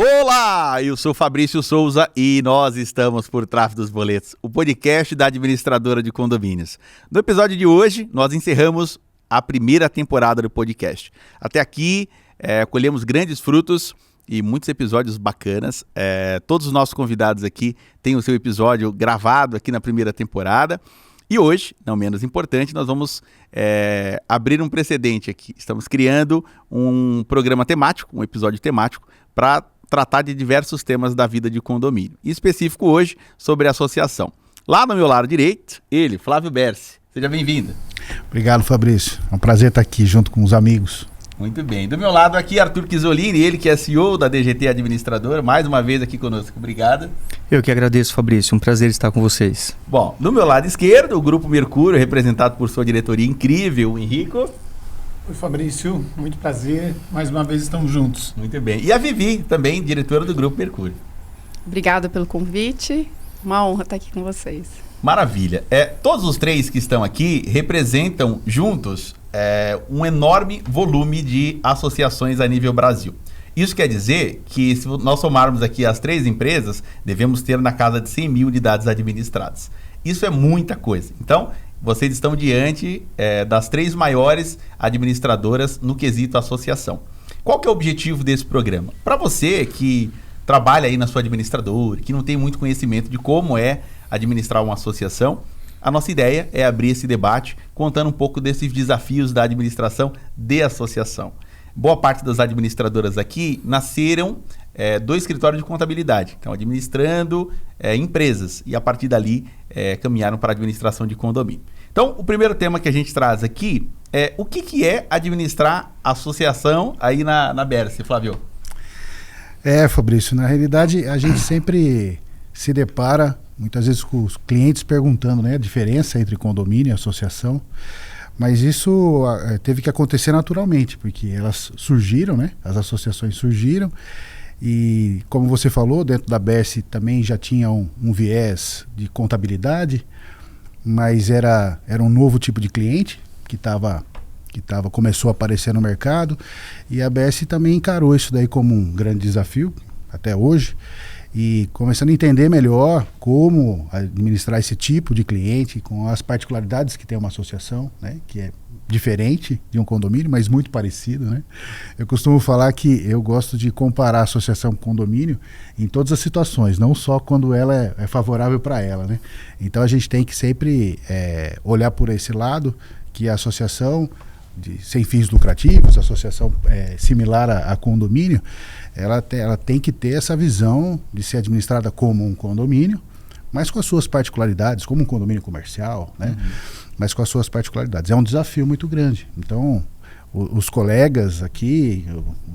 Olá, eu sou Fabrício Souza e nós estamos por Tráfego dos Boletos, o podcast da administradora de condomínios. No episódio de hoje, nós encerramos a primeira temporada do podcast. Até aqui, colhemos grandes frutos e muitos episódios bacanas. Todos os nossos convidados aqui têm o seu episódio gravado aqui na primeira temporada. E hoje, não menos importante, nós vamos abrir um precedente aqui. Estamos criando um programa temático, um episódio temático, para tratar de diversos temas da vida de condomínio. Em específico hoje, sobre associação. Lá no meu lado direito, ele, Flávio Berce. Seja bem-vindo. Obrigado, Fabrício. É um prazer estar aqui junto com os amigos. Muito bem. Do meu lado aqui, Arthur Chisolini, ele que é CEO da DGT Administradora, mais uma vez aqui conosco. Obrigado. Eu que agradeço, Fabrício. Um prazer estar com vocês. Bom, do meu lado esquerdo, o Grupo Mercúrio, representado por sua diretoria incrível, o Henrico. Oi, Fabrício. Muito prazer. Mais uma vez estamos juntos. Muito bem. E a Vivi, também diretora do Grupo Mercúrio. Obrigada pelo convite. Uma honra estar aqui com vocês. Maravilha. Todos os três que estão aqui representam juntos um enorme volume de associações a nível Brasil. Isso quer dizer que, se nós somarmos aqui as três empresas, devemos ter na casa de 100 mil unidades administradas. Isso é muita coisa. Então, vocês estão diante das três maiores administradoras no quesito associação. Qual que é o objetivo desse programa? Para você que trabalha aí na sua administradora, que não tem muito conhecimento de como é administrar uma associação, a nossa ideia é abrir esse debate contando um pouco desses desafios da administração de associação. Boa parte das administradoras aqui nasceram do escritório de contabilidade, então administrando empresas e a partir dali caminharam para a administração de condomínio. Então o primeiro tema que a gente traz aqui é o que é administrar associação aí na Berce, Flávio? Fabrício, na realidade a gente sempre se depara muitas vezes com os clientes perguntando, né, a diferença entre condomínio e associação, mas isso teve que acontecer naturalmente, porque elas surgiram, né, as associações surgiram e, como você falou, dentro da BES também já tinha um viés de contabilidade, mas era um novo tipo de cliente que começou a aparecer no mercado e a BES também encarou isso daí como um grande desafio até hoje. E começando a entender melhor como administrar esse tipo de cliente com as particularidades que tem uma associação, né, que é diferente de um condomínio, mas muito parecido, né? Eu costumo falar que eu gosto de comparar a associação com condomínio em todas as situações, não só quando ela é favorável para ela, né? Então a gente tem que sempre olhar por esse lado, que a associação sem fins lucrativos, associação similar a condomínio, ela tem que ter essa visão de ser administrada como um condomínio, mas com as suas particularidades, como um condomínio comercial, né? Mas com as suas particularidades. É um desafio muito grande. Então, os colegas aqui,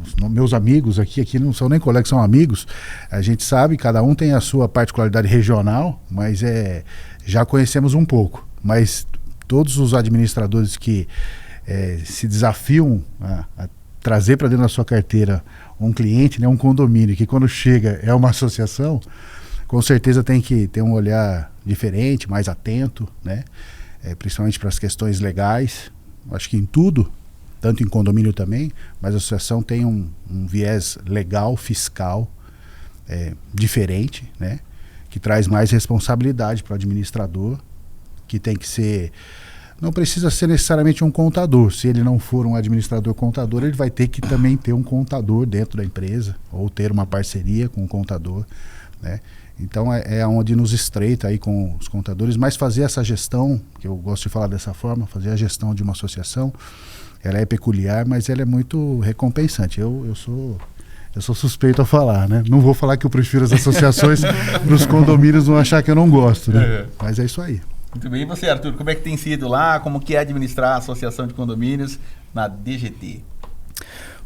os meus amigos aqui não são nem colegas, são amigos, a gente sabe, cada um tem a sua particularidade regional, mas já conhecemos um pouco. Mas todos os administradores que se desafiam a trazer para dentro da sua carteira um cliente, né, um condomínio, que quando chega é uma associação, com certeza tem que ter um olhar diferente, mais atento, né, principalmente para as questões legais. Acho que em tudo, tanto em condomínio também, mas a associação tem um viés legal, fiscal, diferente, né, que traz mais responsabilidade para o administrador, que tem que ser... Não precisa ser necessariamente um contador. Se ele não for um administrador contador, ele vai ter que também ter um contador dentro da empresa ou ter uma parceria com um contador, né? Então é onde nos estreita aí com os contadores, mas fazer essa gestão, que eu gosto de falar dessa forma, fazer a gestão de uma associação, ela é peculiar, mas ela é muito recompensante. Eu sou suspeito a falar, né? Não vou falar que eu prefiro as associações para os condomínios não achar que eu não gosto, né? Mas é isso aí. Muito bem. E você, Arthur, como é que tem sido lá? Como que é administrar a associação de condomínios na DGT?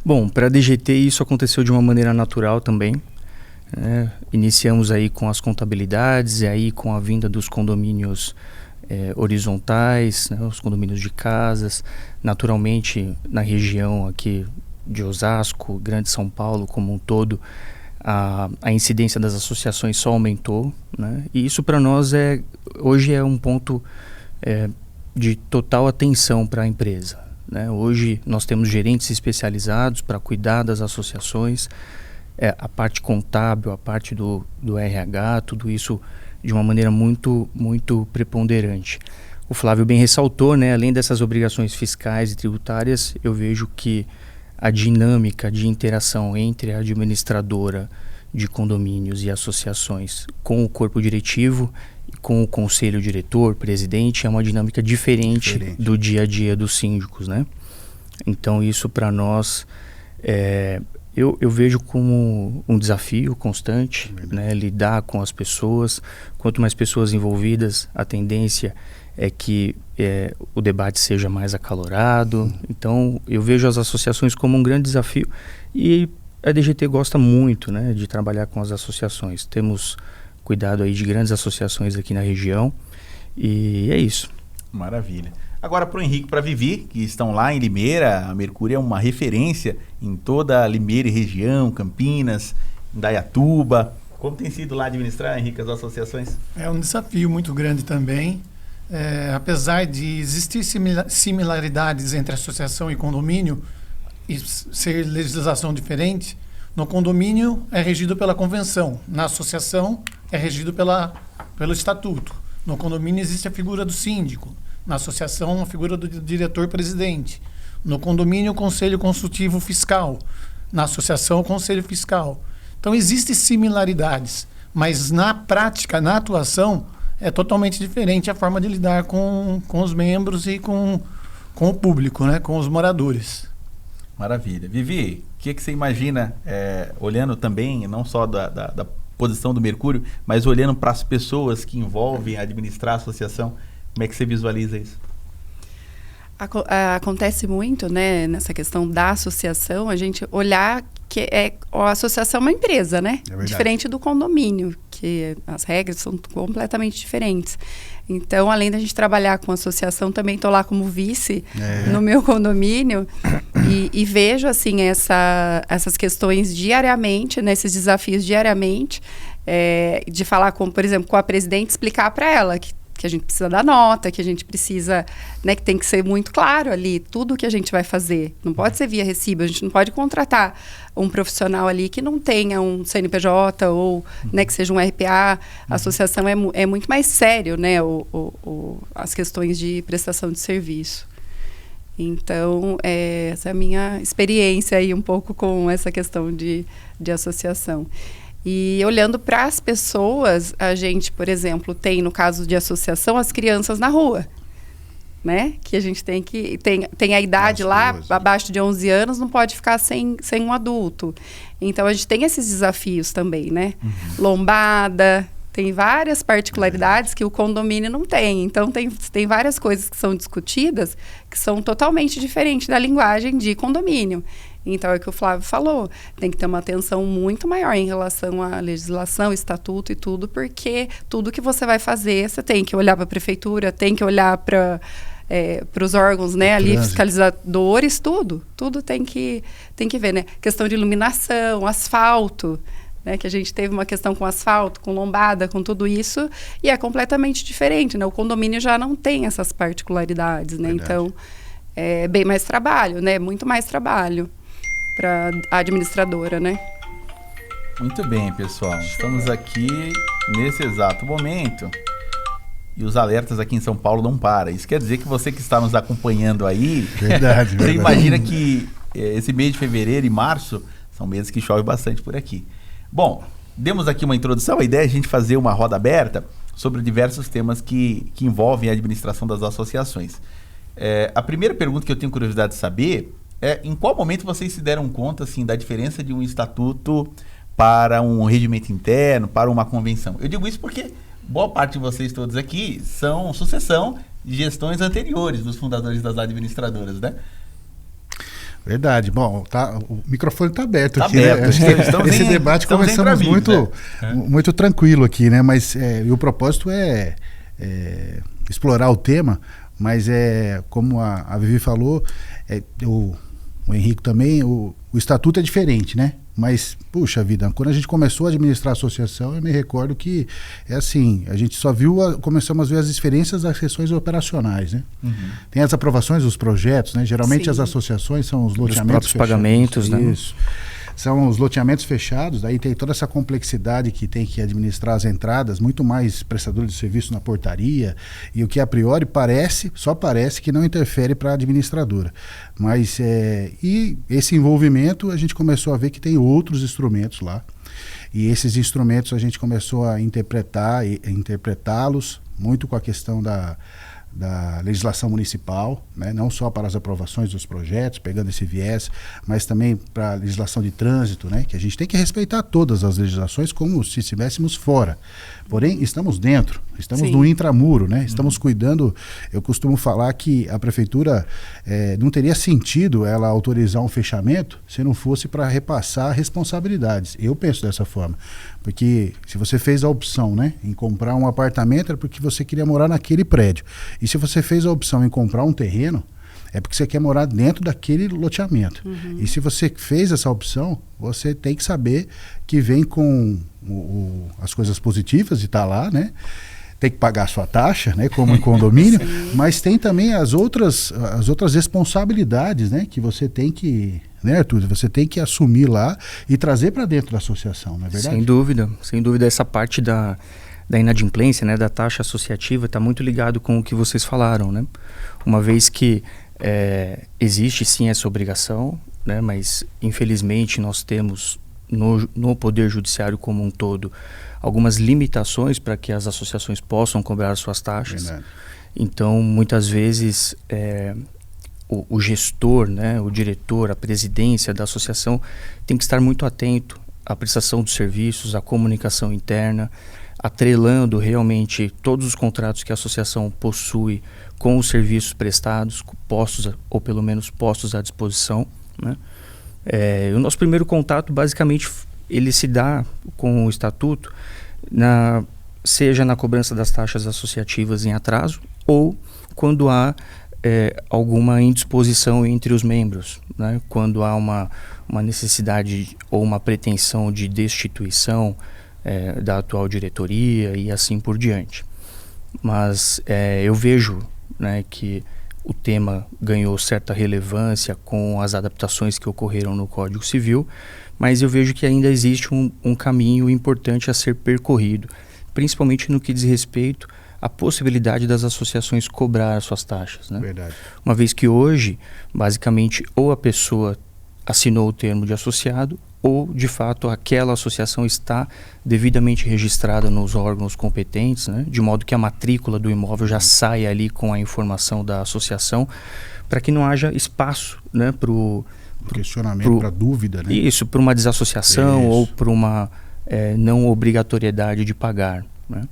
Bom, para a DGT isso aconteceu de uma maneira natural também. Iniciamos aí com as contabilidades e aí com a vinda dos condomínios horizontais, né, os condomínios de casas. Naturalmente, na região aqui de Osasco, Grande São Paulo como um todo, a incidência das associações só aumentou, né? E isso para nós hoje é um ponto de total atenção para a empresa, né? Hoje nós temos gerentes especializados para cuidar das associações a parte contábil, a parte do RH, tudo isso de uma maneira muito, muito preponderante. O Flávio bem ressaltou, né, além dessas obrigações fiscais e tributárias, eu vejo que a dinâmica de interação entre a administradora de condomínios e associações com o corpo diretivo, com o conselho diretor, presidente, é uma dinâmica diferente do dia a dia dos síndicos, né? Então isso para nós, eu vejo como um desafio constante, né? Lidar com as pessoas. Quanto mais pessoas envolvidas, a tendência é que o debate seja mais acalorado. Então eu vejo as associações como um grande desafio e a DGT gosta muito, né, de trabalhar com as associações. Temos cuidado aí de grandes associações aqui na região e é isso. Maravilha. Agora para o Henrique e para a Vivi, que estão lá em Limeira. A Mercúrio é uma referência em toda a Limeira e região, Campinas, Indaiatuba. Como tem sido lá administrar, Henrique, as associações? É um desafio muito grande também. Apesar de existir similaridades entre associação e condomínio e ser legislação diferente, no condomínio é regido pela convenção, na associação é regido pelo estatuto. No condomínio existe a figura do síndico, na associação a figura do diretor-presidente. No condomínio, o conselho consultivo fiscal, na associação, o conselho fiscal. Então existem similaridades, mas na prática, na atuação, é totalmente diferente a forma de lidar com os membros e com o público, né, com os moradores. Maravilha. Vivi, o que você imagina, olhando também, não só da posição do Mercúrio, mas olhando para as pessoas que envolvem administrar a associação, como é que você visualiza isso? Acontece muito, né, nessa questão da associação, a gente olhar que a associação é uma empresa, né? Diferente do condomínio, que as regras são completamente diferentes. Então, além da gente trabalhar com associação, também estou lá como vice no meu condomínio e vejo, assim, essas questões diariamente, né, esses desafios diariamente, de falar, por exemplo, com a presidente, explicar para ela que a gente precisa dar nota, que a gente precisa, né, que tem que ser muito claro ali, tudo que a gente vai fazer. Não pode ser via recibo, a gente não pode contratar um profissional ali que não tenha um CNPJ ou, né, que seja um RPA. A associação é muito mais sério, né, as questões de prestação de serviço. Então, essa é a minha experiência aí um pouco com essa questão de associação. E olhando para as pessoas, a gente, por exemplo, tem, no caso de associação, as crianças na rua, né? Que a gente tem a idade lá, abaixo de 11 anos, não pode ficar sem um adulto. Então, a gente tem esses desafios também, né? Lombada, tem várias particularidades que o condomínio não tem. Então, tem várias coisas que são discutidas que são totalmente diferentes da linguagem de condomínio. Então, é o que o Flávio falou, tem que ter uma atenção muito maior em relação à legislação, estatuto e tudo, porque tudo que você vai fazer, você tem que olhar para a prefeitura, tem que olhar para os órgãos, né, ali, fiscalizadores, tudo tem que ver, né? Questão de iluminação, asfalto, né, que a gente teve uma questão com asfalto, com lombada, com tudo isso, e é completamente diferente, né? O condomínio já não tem essas particularidades, né? Verdade. Então, é bem mais trabalho, né? Muito mais trabalho para a administradora, né? Muito bem, pessoal. Estamos aqui nesse exato momento e os alertas aqui em São Paulo não param. Isso quer dizer que você que está nos acompanhando aí, você imagina que esse mês de fevereiro e março são meses que chove bastante por aqui. Bom, demos aqui uma introdução. A ideia é a gente fazer uma roda aberta sobre diversos temas que envolvem a administração das associações. A primeira pergunta que eu tenho curiosidade de saber em qual momento vocês se deram conta, assim, da diferença de um estatuto para um regimento interno, para uma convenção? Eu digo isso porque boa parte de vocês todos aqui são sucessão de gestões anteriores dos fundadores das administradoras, né? Verdade. Bom, o microfone está aberto aqui. Aberto. Né? Esse debate começamos muito tranquilo aqui, né? Mas o propósito é explorar o tema, mas como a Vivi falou, o Henrique também, o estatuto é diferente, né? Mas, puxa vida, quando a gente começou a administrar a associação, eu me recordo que assim, a gente só começamos a ver as diferenças das questões operacionais, né? Tem as aprovações dos projetos, né? Geralmente as associações são os loteamentos próprios pagamentos, né? Isso. são os loteamentos fechados, aí tem toda essa complexidade que tem que administrar as entradas, muito mais prestadores de serviço na portaria, e o que a priori só parece que não interfere para a administradora. Mas e esse envolvimento a gente começou a ver que tem outros instrumentos lá, e esses instrumentos a gente começou a interpretá-los muito com a questão da legislação municipal, né? Não só para as aprovações dos projetos, pegando esse viés, mas também para a legislação de trânsito, né? Que a gente tem que respeitar todas as legislações como se estivéssemos fora. Porém, estamos dentro, estamos no intramuro, né? Estamos cuidando. Eu costumo falar que a prefeitura não teria sentido ela autorizar um fechamento se não fosse para repassar responsabilidades. Eu penso dessa forma. Porque se você fez a opção, né, em comprar um apartamento, era porque você queria morar naquele prédio. E se você fez a opção em comprar um terreno, é porque você quer morar dentro daquele loteamento. E se você fez essa opção, você tem que saber que vem com as coisas positivas de estar lá, né? Tem que pagar a sua taxa, né, como em condomínio, mas tem também as outras responsabilidades, né, que você tem que, né, Arthur, você tem que assumir lá e trazer para dentro da associação, não é verdade? Sem dúvida essa parte da inadimplência, né, da taxa associativa está muito ligado com o que vocês falaram, né? Uma vez que existe sim essa obrigação, né, mas infelizmente nós temos no Poder Judiciário como um todo algumas limitações para que as associações possam cobrar suas taxas. Verdade. Então, muitas vezes, o gestor, né, o diretor, a presidência da associação tem que estar muito atento à prestação dos serviços, à comunicação interna, atrelando realmente todos os contratos que a associação possui com os serviços prestados, postos ou pelo menos postos à disposição, né? O nosso primeiro contato, basicamente, ele se dá com o estatuto, seja na cobrança das taxas associativas em atraso ou quando há alguma indisposição entre os membros, né? Quando há uma necessidade ou uma pretensão de destituição da atual diretoria e assim por diante. Mas eu vejo, né, que o tema ganhou certa relevância com as adaptações que ocorreram no Código Civil, mas eu vejo que ainda existe um caminho importante a ser percorrido, principalmente no que diz respeito à possibilidade das associações cobrar as suas taxas, né? Verdade. Uma vez que hoje, basicamente, ou a pessoa assinou o termo de associado, ou, de fato, aquela associação está devidamente registrada nos órgãos competentes, né? De modo que a matrícula do imóvel já saia ali com a informação da associação, para que não haja espaço, né, para o questionamento, para dúvida, né? Isso, para uma desassociação ou para uma não obrigatoriedade de pagar, né?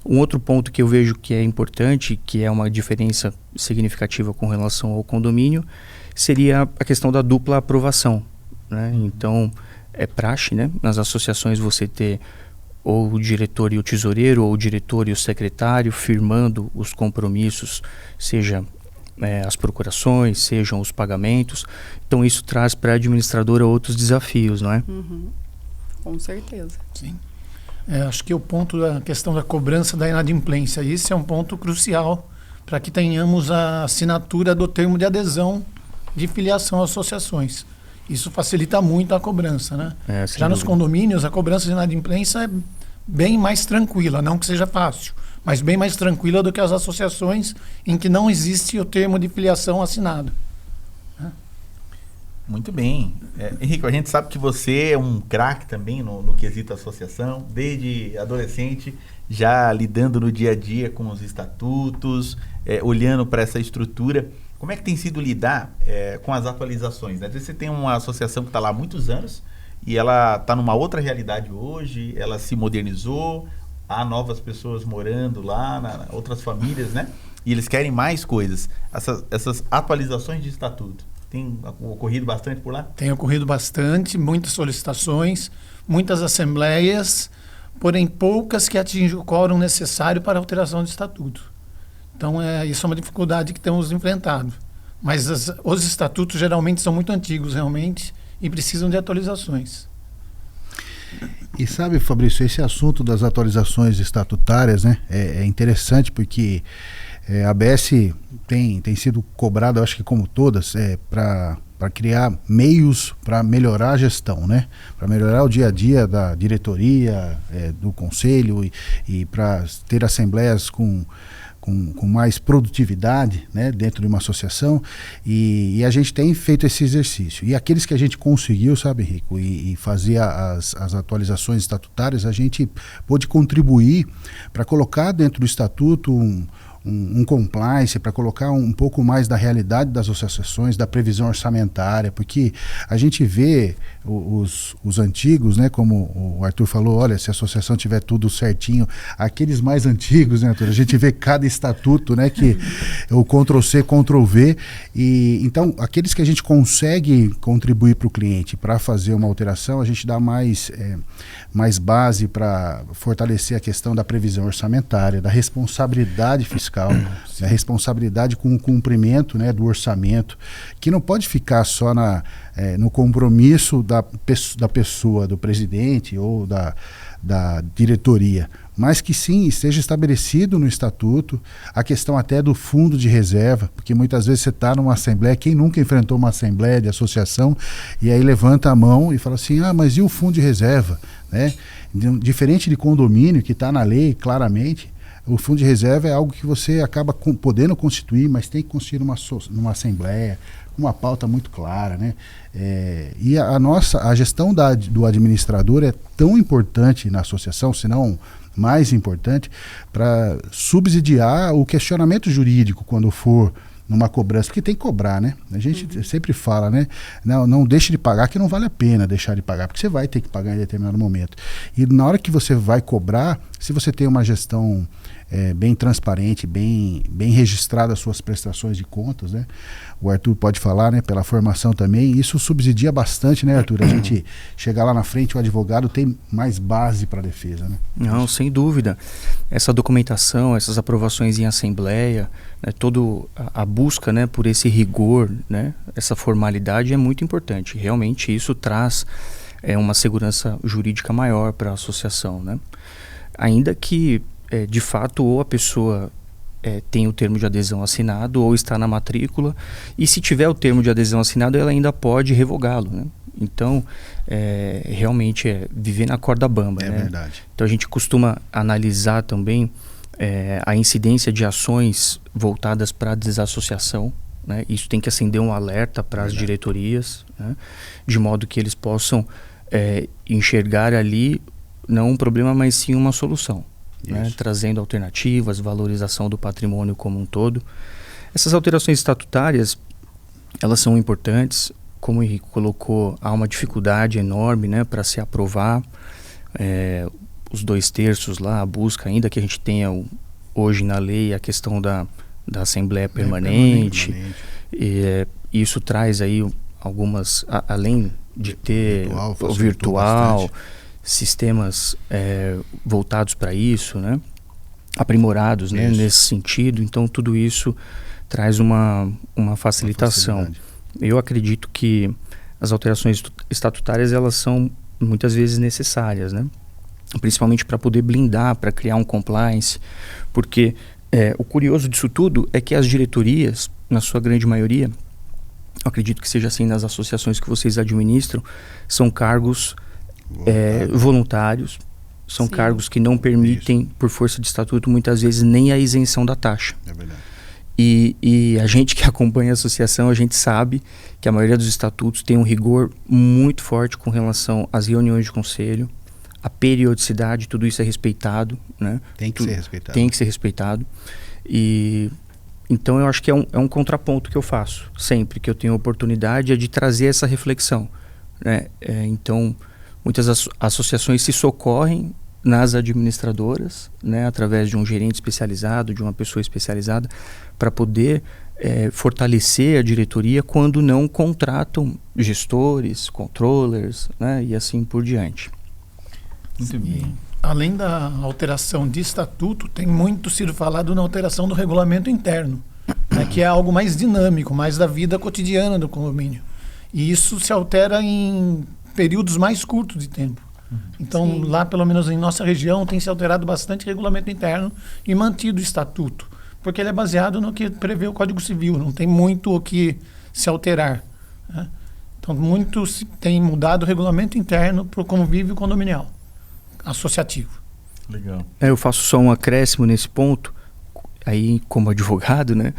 Um outro ponto que eu vejo que é importante, que é uma diferença significativa com relação ao condomínio, seria a questão da dupla aprovação, né? Então, é praxe, né, nas associações você ter ou o diretor e o tesoureiro, ou o diretor e o secretário firmando os compromissos, seja as procurações, sejam os pagamentos. Então, isso traz para a administradora outros desafios, não é? Com certeza. Sim. Acho que o ponto da questão da cobrança da inadimplência, isso é um ponto crucial para que tenhamos a assinatura do termo de adesão de filiação a associações. Isso facilita muito a cobrança, né? Já nos condomínios, a cobrança de inadimplência é bem mais tranquila, não que seja fácil, mas bem mais tranquila do que as associações em que não existe o termo de filiação assinado. Muito bem. Henrique, a gente sabe que você é um craque também no quesito associação, desde adolescente, já lidando no dia a dia com os estatutos, olhando para essa estrutura. Como é que tem sido lidar com as atualizações, né? Às vezes você tem uma associação que está lá há muitos anos e ela está numa outra realidade hoje, ela se modernizou, há novas pessoas morando lá, outras famílias, né? E eles querem mais coisas. Essas atualizações de estatuto, tem ocorrido bastante por lá? Tem ocorrido bastante, muitas solicitações, muitas assembleias, porém poucas que atingem o quórum necessário para a alteração de estatuto. Então, isso é uma dificuldade que temos enfrentado. Mas os estatutos geralmente são muito antigos, realmente, e precisam de atualizações. E sabe, Fabrício, esse assunto das atualizações estatutárias, né, é interessante porque A ABS tem sido cobrada, eu acho que como todas, para criar meios para melhorar a gestão, né? Para melhorar o dia a dia da diretoria, do conselho e para ter assembleias com mais produtividade, né, dentro de uma associação, e a gente tem feito esse exercício. E aqueles que a gente conseguiu, sabe, Rico, e fazer as atualizações estatutárias, a gente pôde contribuir para colocar dentro do estatuto um compliance, para colocar um pouco mais da realidade das associações, da previsão orçamentária, porque a gente vê os antigos, né, como o Arthur falou, olha, se a associação tiver tudo certinho, aqueles mais antigos, né, Arthur, a gente vê cada estatuto, né, que o Ctrl+C, Ctrl+V, e então aqueles que a gente consegue contribuir para o cliente para fazer uma alteração, a gente dá mais base para fortalecer a questão da previsão orçamentária, da responsabilidade fiscal, da responsabilidade com o cumprimento, né, do orçamento, que não pode ficar só no compromisso da pessoa, do presidente ou da diretoria, mas que sim esteja estabelecido no estatuto a questão até do fundo de reserva, porque muitas vezes você está numa assembleia, quem nunca enfrentou uma assembleia de associação, e aí levanta a mão e fala assim, mas e o fundo de reserva? Né? Diferente de condomínio, que está na lei claramente, o fundo de reserva é algo que você acaba podendo constituir, mas tem que constituir numa assembleia, com uma pauta muito clara, né? E a gestão do administrador é tão importante na associação, se não mais importante, para subsidiar o questionamento jurídico quando for numa cobrança, porque tem que cobrar, né? A gente sempre fala, né? Não deixe de pagar, que não vale a pena deixar de pagar, porque você vai ter que pagar em determinado momento. E na hora que você vai cobrar, se você tem uma gestão bem transparente, bem registrada as suas prestações de contas, né? O Arthur pode falar, né? Pela formação também, isso subsidia bastante, né, Arthur? A gente chegar lá na frente, o advogado tem mais base para a defesa, né? Não, sem dúvida. Essa documentação, essas aprovações em assembleia, né, toda a busca, né, por esse rigor, né, essa formalidade é muito importante. Realmente isso traz uma segurança jurídica maior para a associação, né? Ainda que, de fato, ou a pessoa tem o termo de adesão assinado ou está na matrícula, e se tiver o termo de adesão assinado, ela ainda pode revogá-lo, né? Então, realmente viver na corda bamba. É, né? verdade. Então a gente costuma analisar também a incidência de ações voltadas para a desassociação, né? Isso tem que acender um alerta para as diretorias, né? De modo que eles possam enxergar ali não um problema, mas sim uma solução, né? Trazendo alternativas, valorização do patrimônio como um todo. Essas alterações estatutárias, elas são importantes. Como o Henrique colocou, há uma dificuldade enorme, né, para se aprovar. Os 2/3 lá, a busca, ainda que a gente tenha hoje na lei a questão da Assembleia Permanente. Isso traz aí algumas, além de ter o virtual, sistemas voltados para isso, né, aprimorados, né, nesse sentido. Então tudo isso traz uma facilitação. Eu acredito que as alterações estatutárias, elas são muitas vezes necessárias, né? Principalmente para poder blindar, para criar um compliance, porque o curioso disso tudo é que as diretorias, na sua grande maioria, eu acredito que seja assim nas associações que vocês administram, são cargos voluntários, são Sim. cargos que não permitem, por força de estatuto, muitas vezes nem a isenção da taxa. É verdade. E a gente que acompanha a associação, a gente sabe que a maioria dos estatutos tem um rigor muito forte com relação às reuniões de conselho, a periodicidade, tudo isso é respeitado, né? Tem que ser respeitado. Tem que ser respeitado. E então eu acho que é um contraponto que eu faço sempre que eu tenho oportunidade, é de trazer essa reflexão, né? Então muitas associações se socorrem nas administradoras, né, através de um gerente especializado, de uma pessoa especializada, para poder fortalecer a diretoria quando não contratam gestores, controllers, né, e assim por diante. Muito bem. Além da alteração de estatuto, tem muito sido falado na alteração do regulamento interno, né, que é algo mais dinâmico, mais da vida cotidiana do condomínio. E isso se altera em períodos mais curtos de tempo. Então, Sim. lá, pelo menos em nossa região, tem se alterado bastante regulamento interno e mantido o estatuto. porque ele é baseado no que prevê o Código Civil, não tem muito o que se alterar, né? Então, muito se tem mudado o regulamento interno para o convívio condominial associativo. Legal. Eu faço só um acréscimo nesse ponto, aí como advogado, né?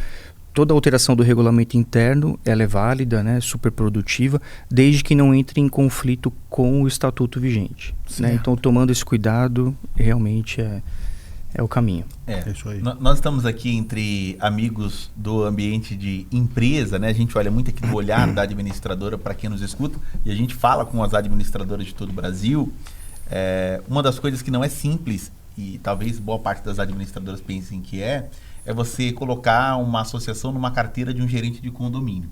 Toda alteração do regulamento interno, ela é válida, né? Super produtiva, desde que não entre em conflito com o estatuto vigente, né? Então, tomando esse cuidado, realmente é o caminho. É isso aí. Nós estamos aqui entre amigos do ambiente de empresa, né? A gente olha muito aqui do olhar da administradora para quem nos escuta, e a gente fala com as administradoras de todo o Brasil. Uma das coisas que não é simples, e talvez boa parte das administradoras pensem que é você colocar uma associação numa carteira de um gerente de condomínio.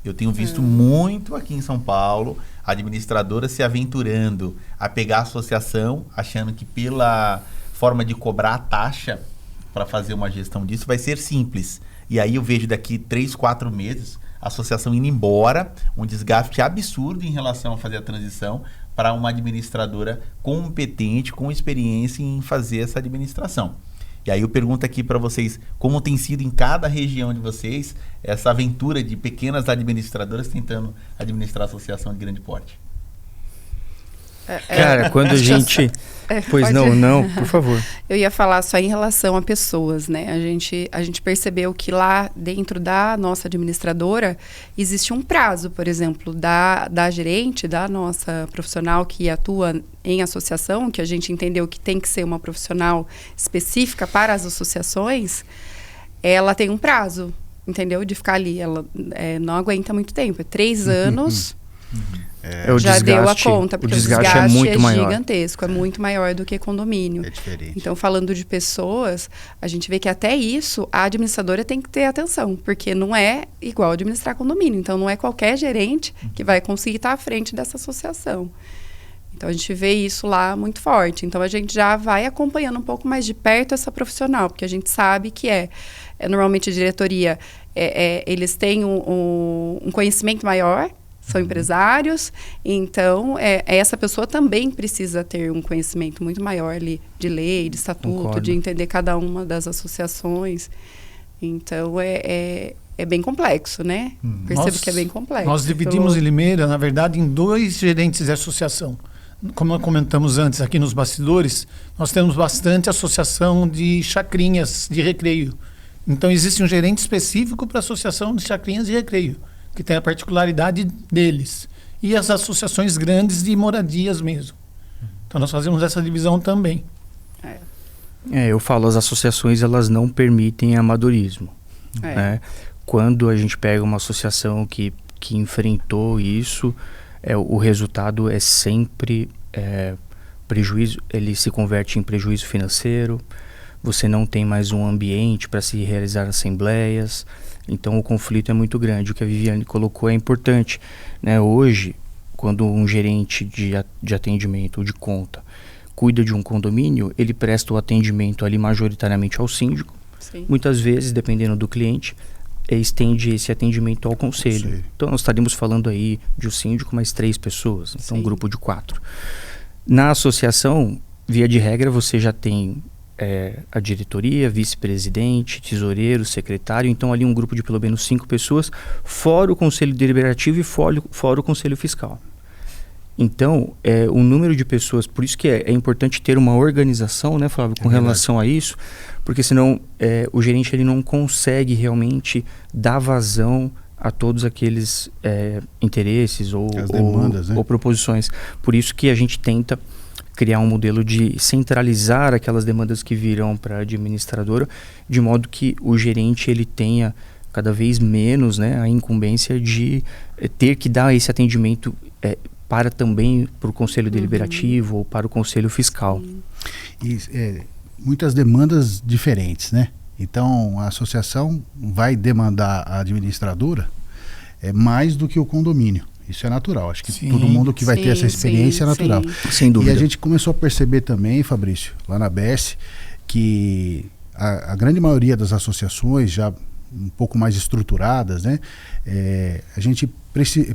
Eu tenho visto muito aqui em São Paulo administradoras se aventurando a pegar a associação, achando que pela forma de cobrar a taxa para fazer uma gestão disso vai ser simples. E aí eu vejo daqui 3, 4 meses a associação indo embora, um desgaste absurdo em relação a fazer a transição para uma administradora competente, com experiência em fazer essa administração. E aí eu pergunto aqui para vocês, como tem sido em cada região de vocês essa aventura de pequenas administradoras tentando administrar a associação de grande porte? Cara, quando a gente... Pois não, por favor. Eu ia falar só em relação a pessoas, né? A gente percebeu que lá dentro da nossa administradora existe um prazo, por exemplo, da gerente, da nossa profissional que atua em associação, que a gente entendeu que tem que ser uma profissional específica para as associações, ela tem um prazo, entendeu? De ficar ali. Ela não aguenta muito tempo, 3 anos... já deu a conta, porque o desgaste é muito maior. Gigantesco, é muito maior do que condomínio. É diferente. Então, falando de pessoas, a gente vê que até isso a administradora tem que ter atenção, porque não é igual administrar condomínio. Então, não é qualquer gerente que vai conseguir estar à frente dessa associação. Então, a gente vê isso lá muito forte. Então, a gente já vai acompanhando um pouco mais de perto essa profissional, porque a gente sabe que normalmente a diretoria, eles têm um conhecimento maior, são empresários, então essa pessoa também precisa ter um conhecimento muito maior ali de lei, de estatuto, Concordo. de entender cada uma das associações. Então é bem complexo, né? Percebo que é bem complexo. Nós dividimos em Limeira, na verdade, em 2 gerentes de associação. Como comentamos antes aqui nos bastidores, nós temos bastante associação de chacrinhas de recreio. Então existe um gerente específico para a associação de chacrinhas de recreio, que tem a particularidade deles. E as associações grandes de moradias mesmo. Então nós fazemos essa divisão também. Eu falo, as associações elas não permitem amadorismo. Né? Quando a gente pega uma associação que enfrentou isso, o resultado é sempre prejuízo, ele se converte em prejuízo financeiro, você não tem mais um ambiente para se realizar assembleias. Então o conflito é muito grande. O que a Viviane colocou é importante, né? Hoje, quando um gerente de atendimento ou de conta cuida de um condomínio, ele presta o atendimento ali majoritariamente ao síndico. Sim. Muitas vezes, dependendo do cliente, estende esse atendimento ao conselho. Então nós estaríamos falando aí de um síndico mais 3 pessoas, então um grupo de 4. Na associação, via de regra, você já tem a diretoria, vice-presidente, tesoureiro, secretário, então ali um grupo de pelo menos 5 pessoas, fora o conselho deliberativo e fora o conselho fiscal. Então, o número de pessoas, por isso que é importante ter uma organização, né, Flávio, com relação a isso, porque senão o gerente ele não consegue realmente dar vazão a todos aqueles interesses ou demandas, né? Ou proposições. Por isso que a gente tenta criar um modelo de centralizar aquelas demandas que virão para a administradora, de modo que o gerente ele tenha cada vez menos, né, a incumbência de ter que dar esse atendimento para o Conselho Deliberativo ou para o Conselho Fiscal. E muitas demandas diferentes, né? Então, a associação vai demandar a administradora mais do que o condomínio. Isso é natural. Acho que todo mundo que vai ter essa experiência é natural. Sem dúvida. E a gente começou a perceber também, Fabrício, lá na BS, que a grande maioria das associações, já um pouco mais estruturadas, né? A gente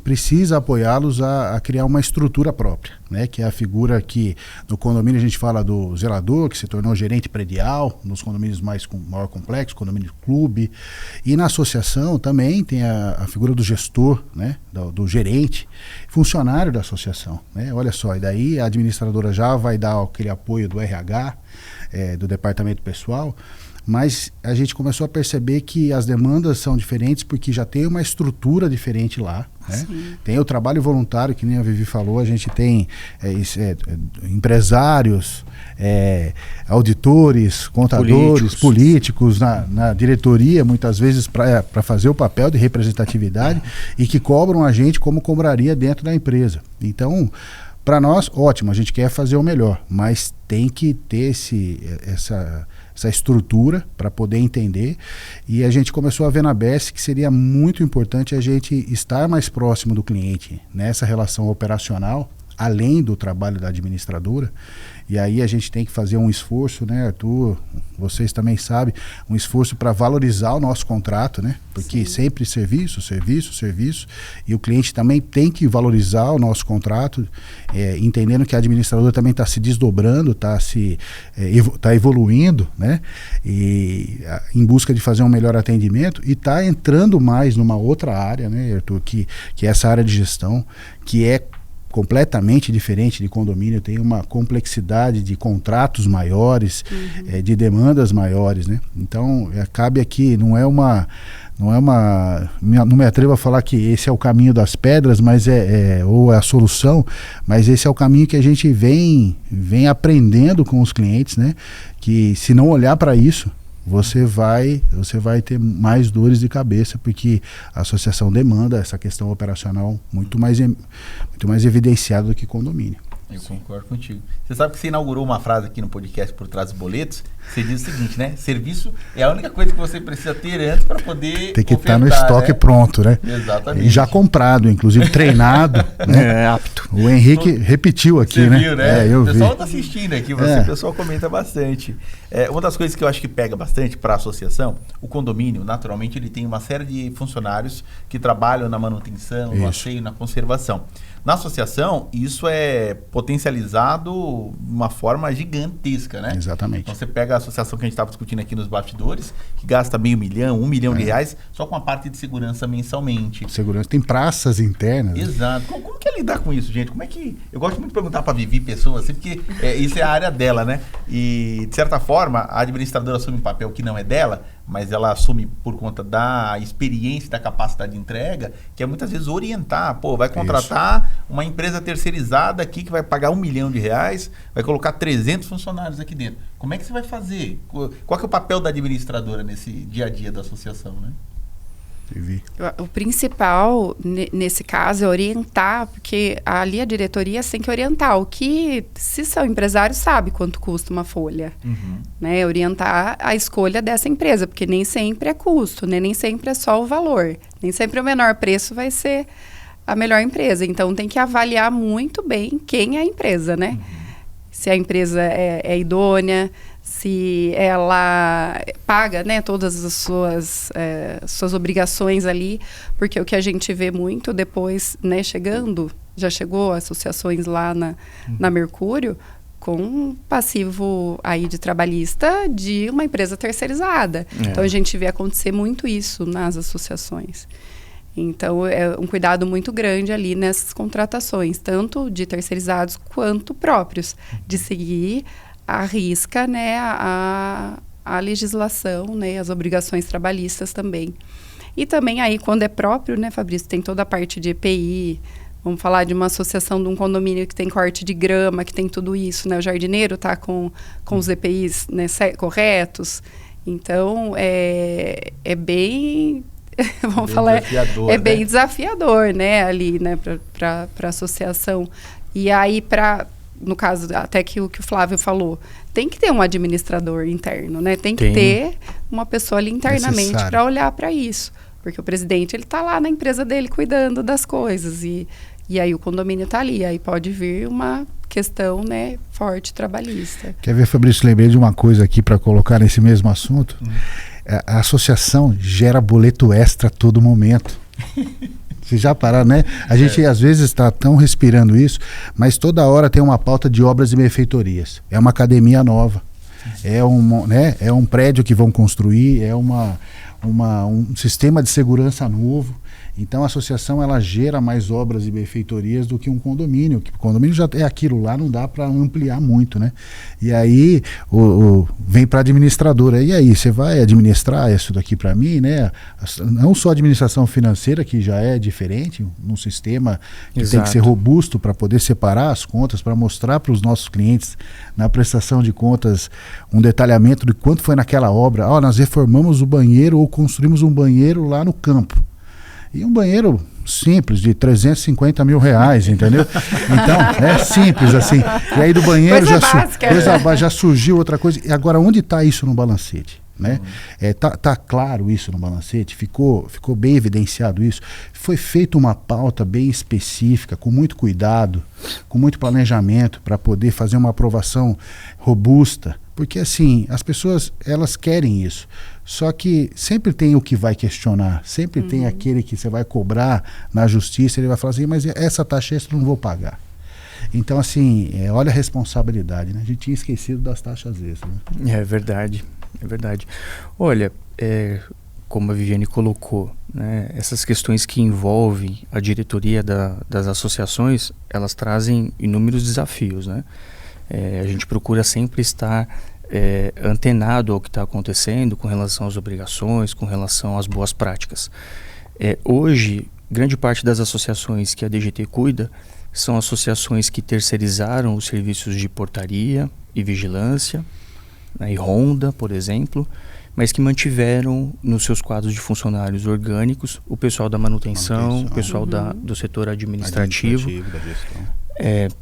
precisa apoiá-los a criar uma estrutura própria, né? Que é a figura que no condomínio a gente fala do zelador, que se tornou gerente predial, nos condomínios com maior complexo, condomínio clube, e na associação também tem a figura do gestor, né? Do gerente, funcionário da associação, né? Olha só, e daí a administradora já vai dar aquele apoio do RH, do departamento pessoal, mas a gente começou a perceber que as demandas são diferentes porque já tem uma estrutura diferente lá, né? Tem o trabalho voluntário, que nem a Vivi falou, a gente tem empresários, auditores, contadores, políticos na diretoria, muitas vezes para fazer o papel de representatividade e que cobram a gente como cobraria dentro da empresa. Então, para nós, ótimo, a gente quer fazer o melhor, mas tem que ter essa estrutura para poder entender, e a gente começou a ver na BES que seria muito importante a gente estar mais próximo do cliente nessa relação operacional, além do trabalho da administradora. E aí a gente tem que fazer um esforço, né, Arthur, vocês também sabem, um esforço para valorizar o nosso contrato, né? Porque sempre serviço, e o cliente também tem que valorizar o nosso contrato, entendendo que a administradora também está se desdobrando, está evoluindo, né? E em busca de fazer um melhor atendimento, e está entrando mais numa outra área, né, Arthur, que é essa área de gestão, que é completamente diferente de condomínio, tem uma complexidade de contratos maiores, de demandas maiores, né? Então, cabe aqui, não me atrevo a falar que esse é o caminho das pedras, mas ou é a solução, mas esse é o caminho que a gente vem aprendendo com os clientes, né? Que se não olhar para isso, você vai ter mais dores de cabeça, porque a associação demanda essa questão operacional muito mais evidenciada do que condomínio. Eu concordo contigo. Você sabe que você inaugurou uma frase aqui no podcast Por Trás dos Boletos. Você diz o seguinte, né? Serviço é a única coisa que você precisa ter antes para poder tem que estar no estoque, né? Pronto, né? Exatamente. E já comprado, inclusive treinado, né? Apto. O Henrique repetiu aqui, você né? Viu, né? Eu o pessoal vi. Está assistindo aqui, o pessoal comenta bastante. Uma das coisas que eu acho que pega bastante para a associação, o condomínio, naturalmente, ele tem uma série de funcionários que trabalham na manutenção, no asseio, na conservação. Na associação, isso é potencializado de uma forma gigantesca, né? Exatamente. Então, você pega a associação que a gente estava discutindo aqui nos bastidores, que gasta $500 mil, $1 milhão de reais, só com a parte de segurança mensalmente. Segurança, tem praças internas. Exato. Como que é lidar com isso, gente? Como é que... Eu gosto muito de perguntar para a Vivi, pessoas, assim, porque isso é a área dela, né? E, de certa forma, a administradora assume um papel que não é dela, mas ela assume por conta da experiência e da capacidade de entrega, que é muitas vezes orientar. Vai contratar uma empresa terceirizada aqui que vai pagar $1 milhão de reais, vai colocar 300 funcionários aqui dentro. Como é que você vai fazer? Qual que é o papel da administradora nesse dia a dia da associação, né? O principal, nesse caso, é orientar, porque ali a diretoria tem que orientar. Se são empresários, sabe quanto custa uma folha. Né? Orientar a escolha dessa empresa, porque nem sempre é custo, né? Nem sempre é só o valor. Nem sempre o menor preço vai ser a melhor empresa. Então, tem que avaliar muito bem quem é a empresa, né? Se a empresa é idônea, se ela paga, né, todas as suas obrigações ali, porque o que a gente vê muito depois, né, já chegou associações lá na Mercúrio com passivo aí de trabalhista de uma empresa terceirizada. Então a gente vê acontecer muito isso nas associações. Então, é um cuidado muito grande ali nessas contratações, tanto de terceirizados quanto próprios, de seguir à risca, né, a legislação, né, as obrigações trabalhistas também. E também aí, quando é próprio, né, Fabrício, tem toda a parte de EPI, vamos falar de uma associação de um condomínio que tem corte de grama, que tem tudo isso, né, o jardineiro está com os EPIs, né, corretos. Então, é bem... Vamos falar, bem desafiador, né, ali, né, para a associação. E aí, no caso, até que o Flávio falou, tem que ter um administrador interno, né, tem que ter uma pessoa ali internamente para olhar para isso, porque o presidente, ele está lá na empresa dele cuidando das coisas, e aí o condomínio está ali, aí pode vir uma questão, né, forte trabalhista. Quer ver, Fabrício, lembrei de uma coisa aqui para colocar nesse mesmo assunto. a associação gera boleto extra a todo momento. Vocês já pararam, né? A gente às vezes está tão respirando isso, mas toda hora tem uma pauta de obras e benfeitorias. É uma academia nova, é um prédio que vão construir, é um sistema de segurança novo. Então a associação ela gera mais obras e benfeitorias do que um condomínio, que o condomínio já é aquilo lá, não dá para ampliar muito, né? E aí vem para a administradora, e aí você vai administrar isso daqui para mim, né? Não só a administração financeira, que já é diferente, num sistema que tem que ser robusto para poder separar as contas, para mostrar para os nossos clientes na prestação de contas um detalhamento de quanto foi naquela obra. Nós reformamos o banheiro ou construímos um banheiro lá no campo. E um banheiro simples, de 350 mil reais, entendeu? Então, é simples assim. E aí do banheiro já surgiu outra coisa. E agora, onde está isso no balancete? Né? Tá claro isso no balancete? Ficou bem evidenciado isso? Foi feita uma pauta bem específica, com muito cuidado, com muito planejamento, para poder fazer uma aprovação robusta. Porque assim, as pessoas, elas querem isso. Só que sempre tem o que vai questionar, sempre tem aquele que você vai cobrar na justiça, ele vai falar assim, mas essa taxa extra eu não vou pagar. Então assim, olha a responsabilidade, né? A gente tinha esquecido das taxas extras. Né? É verdade. Olha, como a Viviane colocou, né, essas questões que envolvem a diretoria das associações, elas trazem inúmeros desafios, né? A gente procura sempre estar antenado ao que está acontecendo com relação às obrigações, com relação às boas práticas. Hoje, grande parte das associações que a DGT cuida são associações que terceirizaram os serviços de portaria e vigilância, né, e ronda, por exemplo, mas que mantiveram nos seus quadros de funcionários orgânicos o pessoal da manutenção, o pessoal do setor administrativo da gestão.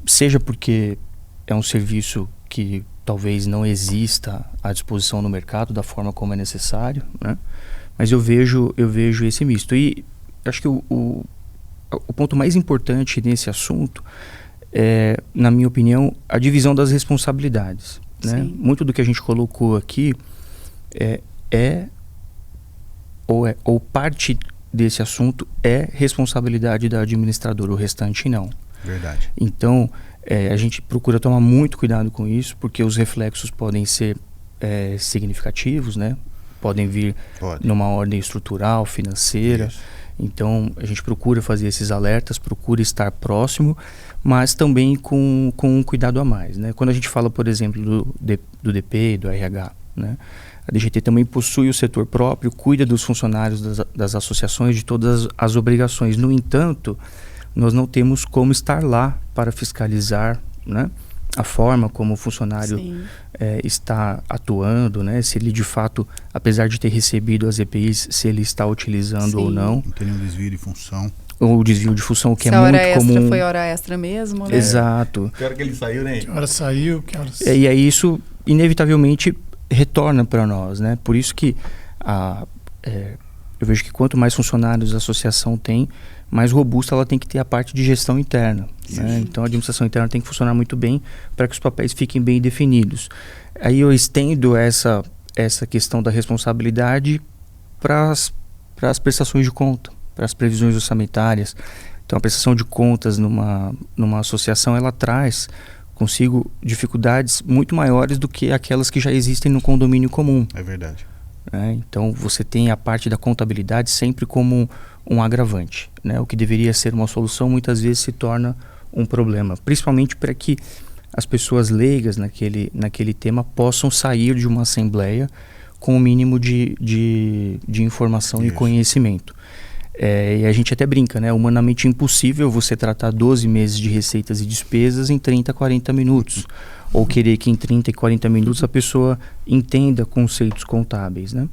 Seja porque é um serviço que talvez não exista à disposição no mercado da forma como é necessário, né? Mas eu vejo esse misto. E acho que o ponto mais importante nesse assunto é, na minha opinião, a divisão das responsabilidades. Né? Muito do que a gente colocou aqui ou parte desse assunto é responsabilidade da administradora, o restante não. Verdade. Então, a gente procura tomar muito cuidado com isso, porque os reflexos podem ser significativos, né? Podem vir numa ordem estrutural, financeira. Isso. Então, a gente procura fazer esses alertas, procura estar próximo, mas também com um cuidado a mais. Né? Quando a gente fala, por exemplo, do DP e do RH, né? A DGT também possui o setor próprio, cuida dos funcionários das associações, de todas as obrigações. No entanto, nós não temos como estar lá para fiscalizar, né, a forma como o funcionário está atuando, né, se ele de fato, apesar de ter recebido as EPIs, se ele está utilizando ou não. Não tem nenhum desvio de função. Ou desvio de função, o que se é muito comum. Se a hora extra foi hora extra mesmo, né? Exato. Que hora que ele saiu, né? Que hora saiu, que hora... E aí isso, inevitavelmente, retorna para nós, né? Por isso que eu vejo que quanto mais funcionários a associação tem, mais robusta ela tem que ter a parte de gestão interna. Né? Então a administração interna tem que funcionar muito bem para que os papéis fiquem bem definidos. Aí eu estendo essa questão da responsabilidade para as prestações de conta, para as previsões orçamentárias. Então a prestação de contas numa associação, ela traz consigo dificuldades muito maiores do que aquelas que já existem no condomínio comum. É verdade. Então você tem a parte da contabilidade sempre como um agravante, né? O que deveria ser uma solução muitas vezes se torna um problema, principalmente para que as pessoas leigas naquele tema possam sair de uma assembleia com o mínimo de informação e conhecimento. E a gente até brinca, né? Humanamente impossível você tratar 12 meses de receitas e despesas em 30, 40 minutos. Ou querer que em 30 e 40 minutos a pessoa entenda conceitos contábeis, né?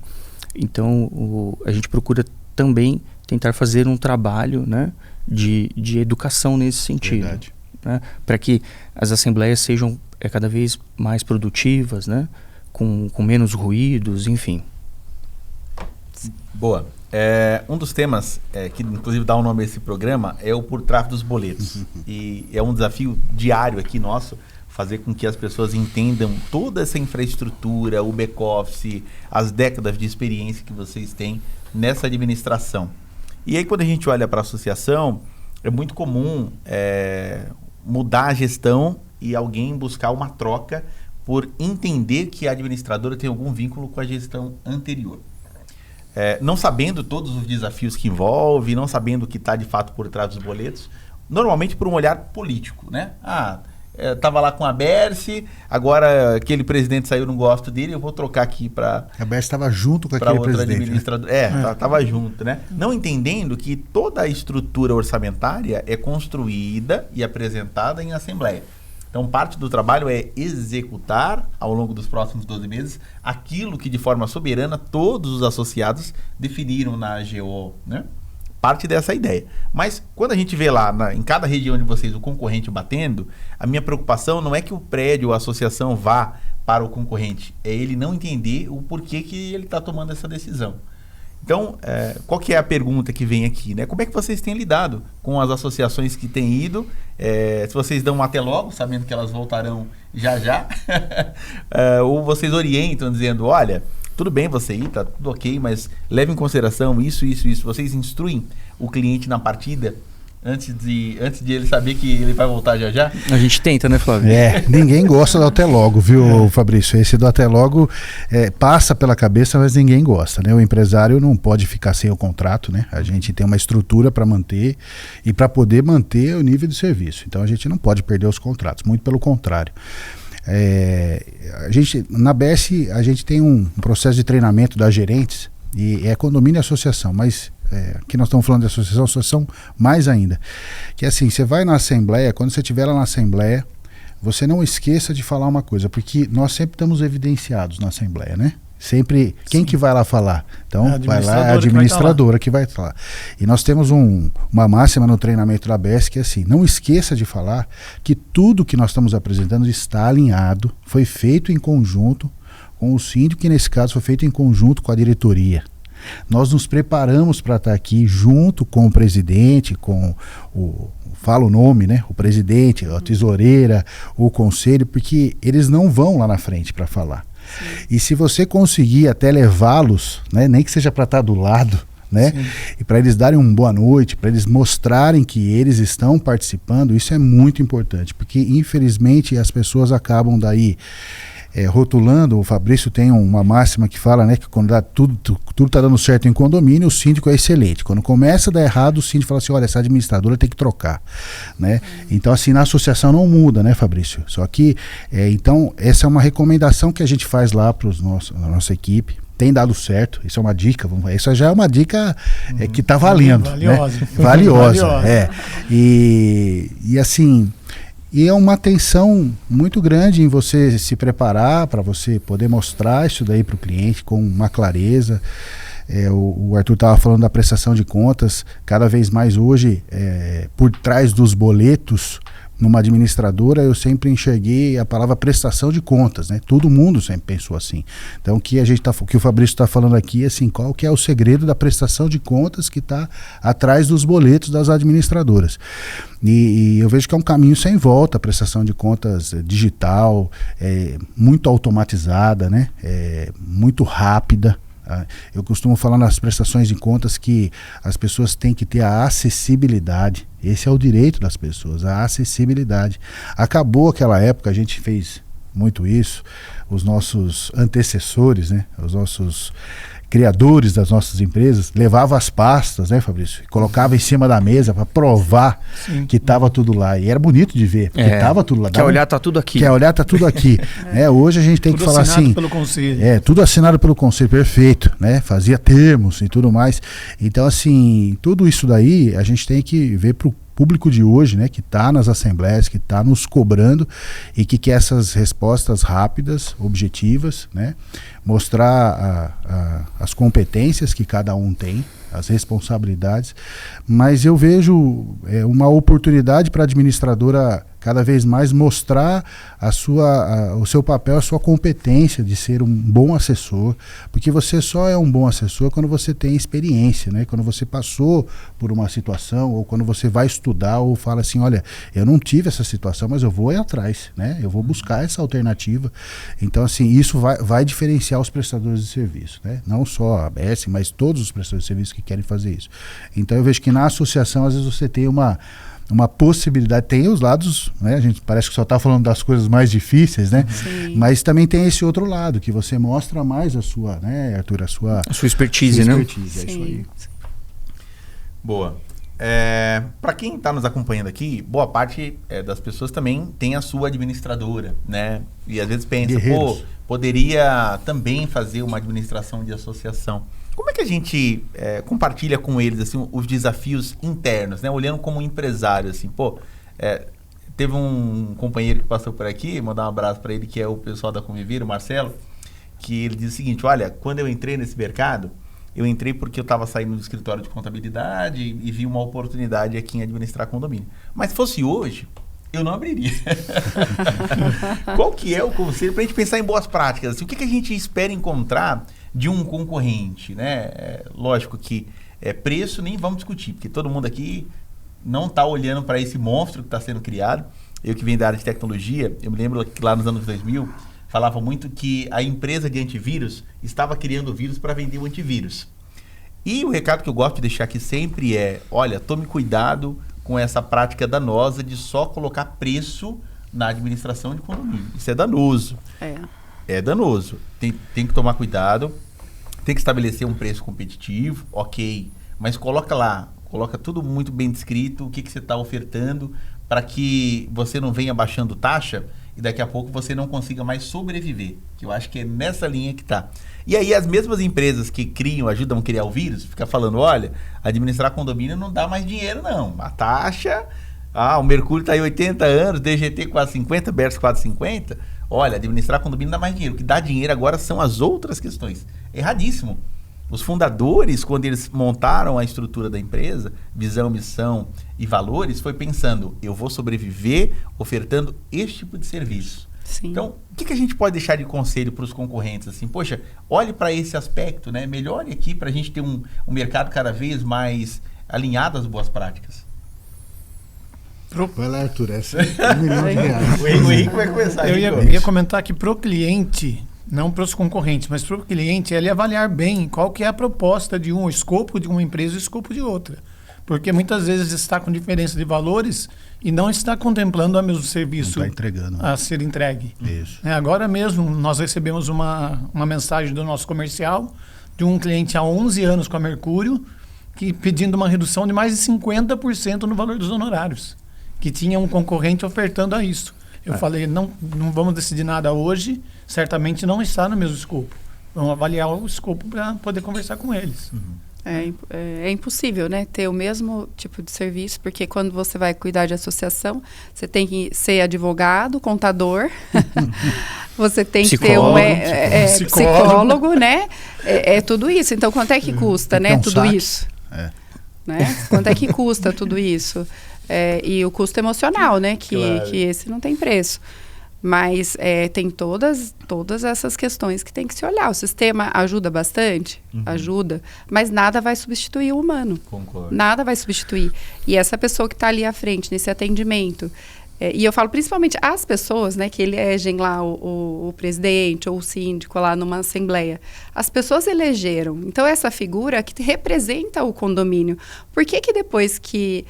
Então, a gente procura também tentar fazer um trabalho, né, de educação nesse sentido. Né? Para que as assembleias sejam cada vez mais produtivas, né? Com menos ruídos, enfim. Boa. Um dos temas que inclusive dá o nome a esse programa é o por trás dos boletos. E é um desafio diário aqui nosso fazer com que as pessoas entendam toda essa infraestrutura, o back-office, as décadas de experiência que vocês têm nessa administração. E aí, quando a gente olha para a associação, é muito comum mudar a gestão e alguém buscar uma troca por entender que a administradora tem algum vínculo com a gestão anterior. Não sabendo todos os desafios que envolve, não sabendo o que está de fato por trás dos boletos, normalmente por um olhar político, né? Estava lá com a Berce, agora aquele presidente saiu, não gosto dele, eu vou trocar aqui para... A Berce estava junto com aquele presidente, né? Estava junto, né? Não entendendo que toda a estrutura orçamentária é construída e apresentada em assembleia. Então, parte do trabalho é executar, ao longo dos próximos 12 meses, aquilo que, de forma soberana, todos os associados definiram na AGO, né? Parte dessa ideia. Mas, quando a gente vê lá, em cada região de vocês, o concorrente batendo, a minha preocupação não é que o prédio ou a associação vá para o concorrente, é ele não entender o porquê que ele está tomando essa decisão. Então, qual que é a pergunta que vem aqui, né? Como é que vocês têm lidado com as associações que têm ido? Se vocês dão um até logo, sabendo que elas voltarão já já, ou vocês orientam dizendo, olha, tudo bem você ir, tá tudo ok, mas leve em consideração isso. Vocês instruem o cliente na partida antes de ele saber que ele vai voltar já já? A gente tenta, né, Flávio? Ninguém gosta do até logo, viu, Fabrício? Esse do até logo passa pela cabeça, mas ninguém gosta, né? O empresário não pode ficar sem o contrato, né? A gente tem uma estrutura para manter e para poder manter o nível de serviço. Então a gente não pode perder os contratos, muito pelo contrário. Na BS a gente tem um processo de treinamento das gerentes e é condomínio e associação, mas aqui nós estamos falando de associação mais ainda, que é assim, você vai na assembleia, quando você estiver lá na assembleia, você não esqueça de falar uma coisa, porque nós sempre estamos evidenciados na assembleia, né? Sempre, quem que vai lá falar? Então, vai lá a administradora que vai falar. E nós temos uma máxima no treinamento da BS que é assim, não esqueça de falar que tudo que nós estamos apresentando está alinhado, foi feito em conjunto com o síndico, que nesse caso foi feito em conjunto com a diretoria. Nós nos preparamos para estar aqui junto com o presidente, fala o nome, né? O presidente, a tesoureira, o conselho, porque eles não vão lá na frente para falar. Sim. E se você conseguir até levá-los, né? Nem que seja para estar do lado, né? Sim. E para eles darem uma boa noite, para eles mostrarem que eles estão participando, isso é muito importante, porque infelizmente as pessoas acabam daí rotulando. O Fabrício tem uma máxima que fala, né, que quando tudo está dando certo em condomínio, o síndico é excelente. Quando começa a dar errado, o síndico fala assim, olha, essa administradora tem que trocar, né? Então assim, na associação não muda, né, Fabrício? Só que, então, essa é uma recomendação que a gente faz lá para a nossa equipe. Tem dado certo, isso é uma dica, isso já é uma dica que está valendo, valiosa, né? Valiosa. E assim, e é uma atenção muito grande em você se preparar para você poder mostrar isso daí para o cliente com uma clareza. O Arthur estava falando da prestação de contas, cada vez mais hoje, por trás dos boletos, numa administradora, eu sempre enxerguei a palavra prestação de contas, né? Todo mundo sempre pensou assim. Então, o que o Fabrício está falando aqui, assim, qual que é o segredo da prestação de contas que está atrás dos boletos das administradoras. E eu vejo que é um caminho sem volta, a prestação de contas digital, muito automatizada, né? Muito rápida. Eu costumo falar nas prestações de contas que as pessoas têm que ter a acessibilidade. Esse é o direito das pessoas, a acessibilidade. Acabou aquela época, a gente fez muito isso, os nossos antecessores, né, os nossos criadores das nossas empresas, levavam as pastas, né, Fabrício? Colocava em cima da mesa para provar que estava tudo lá. E era bonito de ver, porque estava tudo lá. Quer olhar, tá tudo aqui. Quer olhar, tá tudo aqui. Hoje a gente tem tudo que falar assim... Tudo assinado pelo conselho. Tudo assinado pelo conselho, perfeito, né? Fazia termos e tudo mais. Então, assim, tudo isso daí a gente tem que ver pro público de hoje, né, que está nas assembleias, que está nos cobrando e que quer essas respostas rápidas, objetivas, né, mostrar as competências que cada um tem, as responsabilidades, mas eu vejo uma oportunidade para a administradora cada vez mais mostrar o seu papel, a sua competência de ser um bom assessor, porque você só é um bom assessor quando você tem experiência, né? Quando você passou por uma situação, ou quando você vai estudar, ou fala assim, olha, eu não tive essa situação, mas eu vou ir atrás, né? Eu vou buscar essa alternativa. Então, assim, isso vai diferenciar os prestadores de serviço, né? Não só a ABS, mas todos os prestadores de serviço que querem fazer isso. Então, eu vejo que na associação, às vezes, você tem uma possibilidade, tem os lados, né? A gente parece que só está falando das coisas mais difíceis, né? Sim. Mas também tem esse outro lado, que você mostra mais a sua, né, Arthur, a sua expertise, né? É isso aí. Boa. Para quem está nos acompanhando aqui, boa parte das pessoas também tem a sua administradora, né? E às vezes pensa, poderia também fazer uma administração de associação. Como é que a gente compartilha com eles assim, os desafios internos, né? Olhando como empresário, assim, teve um companheiro que passou por aqui, mandar um abraço para ele, que é o pessoal da Convivir, o Marcelo, que ele diz o seguinte, olha, quando eu entrei nesse mercado, eu entrei porque eu estava saindo do escritório de contabilidade e vi uma oportunidade aqui em administrar condomínio. Mas se fosse hoje, eu não abriria. Qual que é o conselho para a gente pensar em boas práticas? Assim, o que a gente espera encontrar de um concorrente, né? Lógico que preço nem vamos discutir, porque todo mundo aqui não está olhando para esse monstro que está sendo criado. Eu que venho da área de tecnologia, eu me lembro que lá nos anos 2000, falava muito que a empresa de antivírus estava criando vírus para vender o antivírus. E o recado que eu gosto de deixar aqui sempre olha, tome cuidado com essa prática danosa de só colocar preço na administração de condomínio. Isso é danoso. É danoso. Tem que tomar cuidado, tem que estabelecer um preço competitivo, ok, mas coloca tudo muito bem descrito, o que você está ofertando, para que você não venha baixando taxa e daqui a pouco você não consiga mais sobreviver, que eu acho que é nessa linha que está. E aí as mesmas empresas que ajudam a criar o vírus, ficam falando, olha, administrar condomínio não dá mais dinheiro não, a taxa, o Mercúrio está aí 80 anos, DGT 450, BERS 450, olha, administrar condomínio dá mais dinheiro, o que dá dinheiro agora são as outras questões. Erradíssimo. Os fundadores, quando eles montaram a estrutura da empresa, visão, missão e valores, foi pensando, eu vou sobreviver ofertando este tipo de serviço. Sim. Então, o que a gente pode deixar de conselho para os concorrentes? Assim, poxa, olhe para esse aspecto, né? Melhore aqui para a gente ter um mercado cada vez mais alinhado às boas práticas. Vai lá, Arthur, essa é R$1 milhão. O Henrique vai começar. Eu ia comentar que pro cliente, não para os concorrentes, mas para o cliente, ele avaliar bem qual que é a proposta de o escopo de uma empresa e o escopo de outra. Porque muitas vezes está com diferença de valores e não está contemplando o mesmo serviço a ser entregue. Isso. Agora mesmo nós recebemos uma mensagem do nosso comercial de um cliente há 11 anos com a Mercúrio, pedindo uma redução de mais de 50% no valor dos honorários, que tinha um concorrente ofertando a isso. Eu falei, não vamos decidir nada hoje, certamente não está no mesmo escopo. Vamos avaliar o escopo para poder conversar com eles. É impossível, né, ter o mesmo tipo de serviço, porque quando você vai cuidar de associação, você tem que ser advogado, contador, você tem que ter psicólogo, né? É tudo isso. Então, quanto é que custa, né, tudo isso? Né? Quanto é que custa tudo isso? E o custo emocional, né, que esse não tem preço. Mas tem todas essas questões que tem que se olhar. O sistema ajuda bastante? Ajuda. Mas nada vai substituir o humano. Concordo. Nada vai substituir. E essa pessoa que está ali à frente, nesse atendimento. E eu falo principalmente as pessoas, né, que elegem lá o presidente ou o síndico lá numa assembleia. As pessoas elegeram. Então, essa figura que representa o condomínio. Por que depois que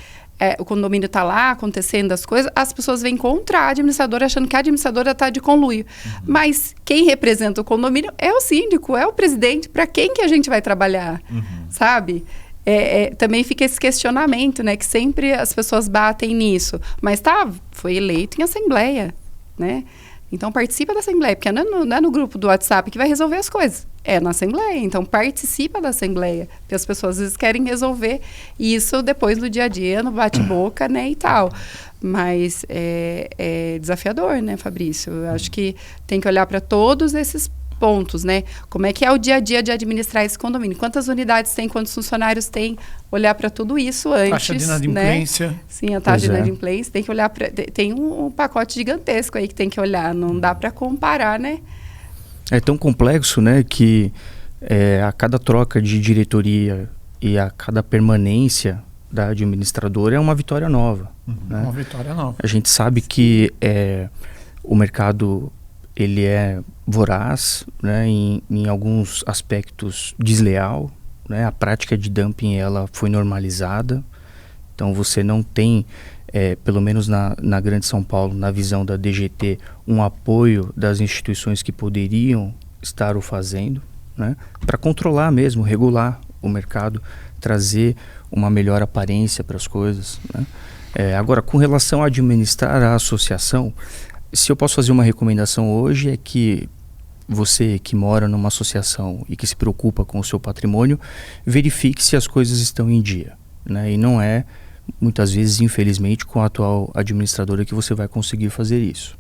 o condomínio está lá acontecendo as coisas, as pessoas vêm contra a administradora achando que a administradora está de conluio. Mas quem representa o condomínio é o síndico, é o presidente. Para quem que a gente vai trabalhar, sabe? Também fica esse questionamento, né? Que sempre as pessoas batem nisso. Mas foi eleito em assembleia, né? Então participa da assembleia, porque não é no grupo do WhatsApp que vai resolver as coisas. É na assembleia, então participa da assembleia, porque as pessoas às vezes querem resolver isso depois do dia a dia, no bate-boca, né, e tal. Mas é desafiador, né, Fabrício? Eu acho que tem que olhar para todos esses pontos, né? Como é que é o dia a dia de administrar esse condomínio? Quantas unidades tem, quantos funcionários tem? Olhar para tudo isso antes, taxa de inadimplência. Né? Sim, a taxa de inadimplência. Tem que olhar para... Tem um pacote gigantesco aí que tem que olhar. Não dá para comparar, né? É tão complexo, né, que a cada troca de diretoria e a cada permanência da administradora é uma vitória nova. Né? Uma vitória nova. A gente sabe que o mercado ele é voraz, né, em alguns aspectos desleal, né? A prática de dumping ela foi normalizada, então você não tem, pelo menos na Grande São Paulo, na visão da DGT, um apoio das instituições que poderiam estar o fazendo, né? Para controlar mesmo, regular o mercado, trazer uma melhor aparência para as coisas, né? Agora, com relação a administrar a associação, se eu posso fazer uma recomendação hoje é que você que mora numa associação e que se preocupa com o seu patrimônio, verifique se as coisas estão em dia, né? E não é, muitas vezes, infelizmente, com a atual administradora que você vai conseguir fazer isso.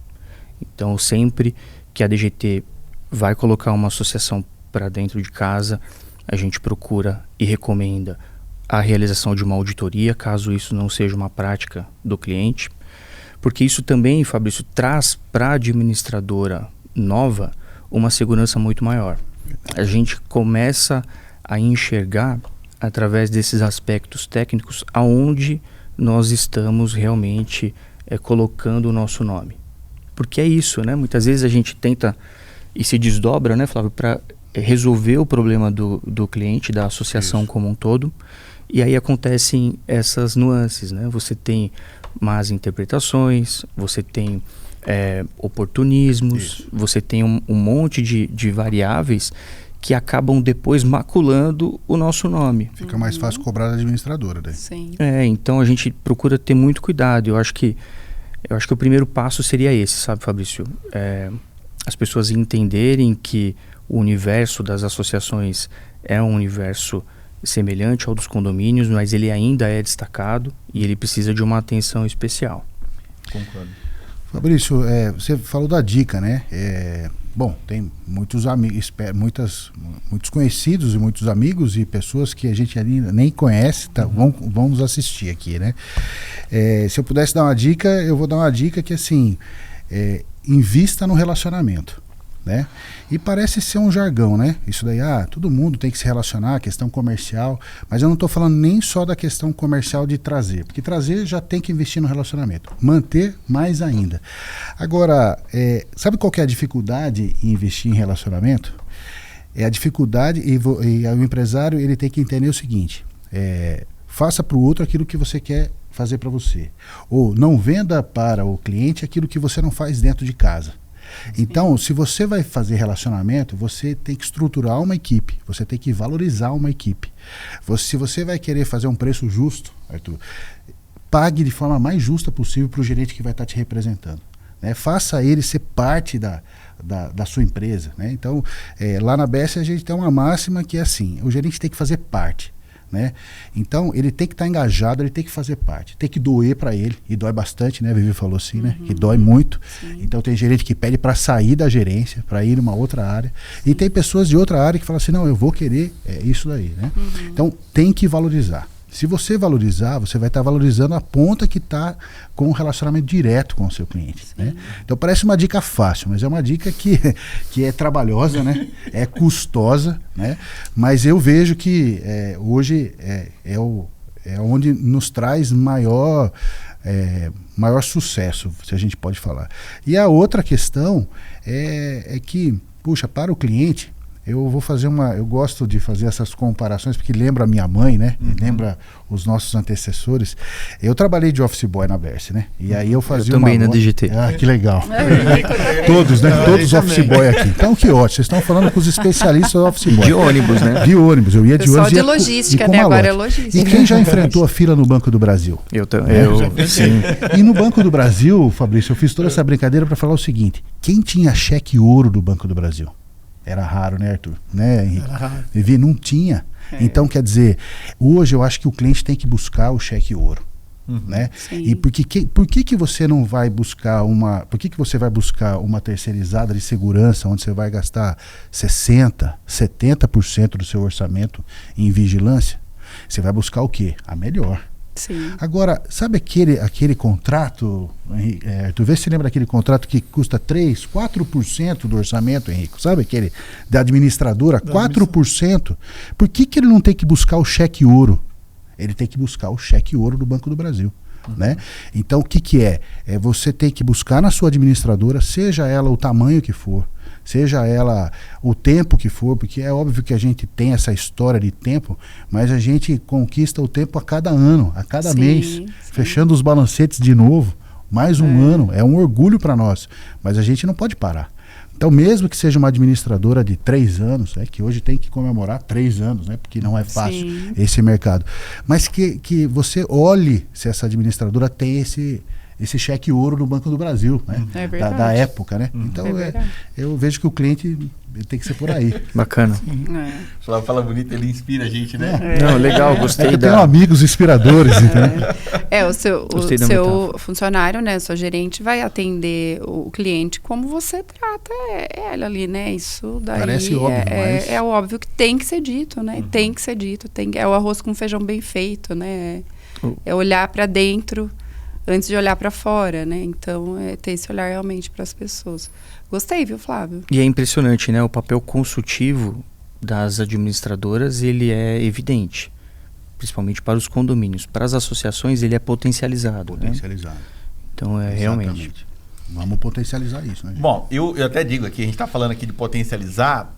Então, sempre que a DGT vai colocar uma associação para dentro de casa, a gente procura e recomenda a realização de uma auditoria, caso isso não seja uma prática do cliente, porque isso também, Fabrício, traz para a administradora nova uma segurança muito maior. A gente começa a enxergar, através desses aspectos técnicos, aonde nós estamos realmente colocando o nosso nome. Porque é isso, né? Muitas vezes a gente tenta e se desdobra, né, Flávio, para resolver o problema do cliente, da associação como um todo, e aí acontecem essas nuances, né? Você tem más interpretações, você tem oportunismos, você tem um monte de variáveis que acabam depois maculando o nosso nome. Fica mais fácil cobrar da administradora, daí. Sim. Então a gente procura ter muito cuidado. Eu acho que o primeiro passo seria esse, sabe, Fabrício? As pessoas entenderem que o universo das associações é um universo semelhante ao dos condomínios, mas ele ainda é destacado e ele precisa de uma atenção especial. Concordo. Fabrício, você falou da dica, né? Bom, tem muitos amigos, muitos conhecidos e muitos amigos e pessoas que a gente ainda nem conhece, vão nos assistir aqui, né? Se eu pudesse dar uma dica, eu vou dar uma dica que, assim, invista no relacionamento, né? E parece ser um jargão, né? Isso daí, todo mundo tem que se relacionar, questão comercial, mas eu não estou falando nem só da questão comercial de trazer, porque trazer já tem que investir no relacionamento, manter mais ainda. Agora, sabe qual que é a dificuldade em investir em relacionamento? É a dificuldade, e o empresário ele tem que entender o seguinte, faça para o outro aquilo que você quer fazer para você, ou não venda para o cliente aquilo que você não faz dentro de casa. Então, se você vai fazer relacionamento, você tem que estruturar uma equipe, você tem que valorizar uma equipe. Se você vai querer fazer um preço justo, Arthur, pague de forma mais justa possível para o gerente que vai estar te representando, né? Faça ele ser parte da sua empresa, né? Então, lá na BS a gente tem uma máxima que é assim, o gerente tem que fazer parte, né? Então ele tem que estar engajado, ele tem que fazer parte, tem que doer para ele, e dói bastante, né? A Vivi falou assim, né? Que dói muito. Sim. Então tem gerente que pede para sair da gerência, para ir numa outra área. Sim. E tem pessoas de outra área que falam assim, não, eu vou querer isso daí, né? Então tem que valorizar. Se você valorizar, você vai estar valorizando a ponta que está com um relacionamento direto com o seu cliente, né? Então parece uma dica fácil, mas é uma dica que é trabalhosa, né? É custosa, né? Mas eu vejo que hoje é onde nos traz maior sucesso, se a gente pode falar. E a outra questão é que, puxa, para o cliente, eu gosto de fazer essas comparações porque lembra a minha mãe, né? Lembra os nossos antecessores. Eu trabalhei de office boy na Verse, né? E aí eu fazia também na DGT. Que legal. Todos, né? Todos os office boy aqui. Então que ótimo, vocês estão falando com os especialistas do office boy. De ônibus, né? De ônibus, eu ia de ônibus. Só de logística, né? Agora é logística. E quem já enfrentou a fila no Banco do Brasil? Eu sim. E no Banco do Brasil, Fabrício, eu fiz toda essa brincadeira para falar o seguinte, quem tinha cheque ouro do Banco do Brasil? Era raro, né, Arthur? Né, Henrique? Era raro. Vivi, não tinha. Então, quer dizer, hoje eu acho que o cliente tem que buscar o cheque ouro, né? Sim. E por que você não vai buscar por que você vai buscar uma terceirizada de segurança onde você vai gastar 60%, 70% do seu orçamento em vigilância? Você vai buscar o quê? A melhor. Sim. Agora, sabe aquele contrato, Arthur, vê se você lembra daquele contrato que custa 3%, 4% do orçamento, Henrico, sabe aquele da administradora, 4%? Por que ele não tem que buscar o cheque ouro? Ele tem que buscar o cheque ouro do Banco do Brasil. Né? Então, o que é? Você tem que buscar na sua administradora, seja ela o tamanho que for, seja ela o tempo que for, porque é óbvio que a gente tem essa história de tempo, mas a gente conquista o tempo a cada ano, a cada mês, fechando os balancetes de novo, mais um ano, é um orgulho para nós, mas a gente não pode parar. Então, mesmo que seja uma administradora de 3 anos, que hoje tem que comemorar 3 anos, né, porque não é fácil esse mercado, mas que você olhe se essa administradora tem esse cheque ouro no Banco do Brasil, né? Da época, né? Então, eu vejo que o cliente tem que ser por aí. Bacana. Fala bonito, ele inspira a gente, né? Não, legal, gostei eu tenho amigos inspiradores, entendeu? O seu funcionário, né, sua gerente vai atender o cliente como você trata ela ali, né? Isso daí parece óbvio, mas... é óbvio que tem que ser dito, né? Tem que ser dito, é o arroz com feijão bem feito, né? É olhar para dentro antes de olhar para fora, né? Então, ter esse olhar realmente para as pessoas. Gostei, viu, Flávio? E é impressionante, né? O papel consultivo das administradoras, ele é evidente, principalmente para os condomínios. Para as associações, ele é potencializado. Potencializado. Né? Então, realmente... Vamos potencializar isso, né, gente? Bom, eu até digo aqui, a gente está falando aqui de potencializar,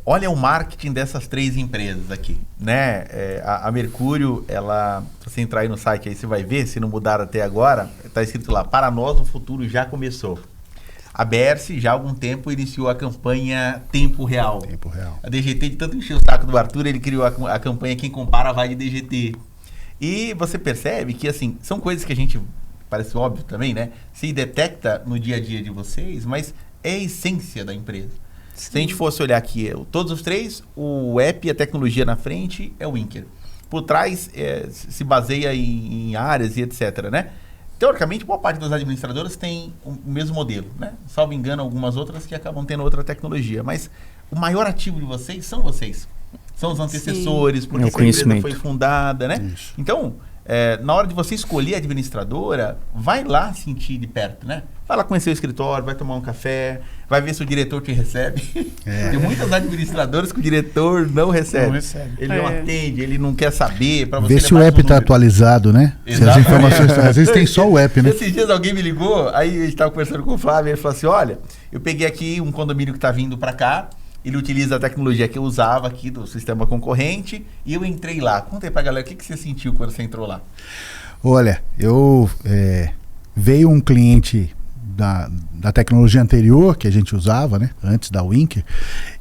olha o marketing dessas 3 empresas aqui, né? A Mercúrio, ela, se você entrar aí no site aí, você vai ver, se não mudar até agora, está escrito lá, para nós o futuro já começou. A BERSE já há algum tempo iniciou a campanha Tempo Real. Tempo Real. A DGT, de tanto encher o saco do Arthur, ele criou a campanha Quem Compara Vai de DGT. E você percebe que, assim, são coisas que a gente... Parece óbvio também, né? Se detecta no dia a dia de vocês, mas é a essência da empresa. Sim. Se a gente fosse olhar aqui, todos os 3, o app e a tecnologia na frente é o Winker. Por trás, se baseia em áreas e etc, né? Teoricamente, boa parte das administradoras tem o mesmo modelo, né? Salvo engano, algumas outras que acabam tendo outra tecnologia. Mas o maior ativo de vocês são vocês. São os antecessores, porque essa empresa foi fundada, né? Isso. Então... na hora de você escolher a administradora, vai lá sentir de perto, né? Vai lá conhecer o escritório, vai tomar um café, vai ver se o diretor te recebe. Tem muitas administradoras que o diretor não recebe. Não recebe. Ele não atende, ele não quer saber. Pra você ver se o app está atualizado, né? Se as informações... Às vezes tem só o app, né? Esses dias alguém me ligou, aí a gente estava conversando com o Flávio, e ele falou assim, olha, eu peguei aqui um condomínio que está vindo para cá, ele utiliza a tecnologia que eu usava aqui do sistema concorrente e eu entrei lá. Conta aí pra galera, o que você sentiu quando você entrou lá? Olha, veio um cliente da tecnologia anterior que a gente usava, né, antes da Winker,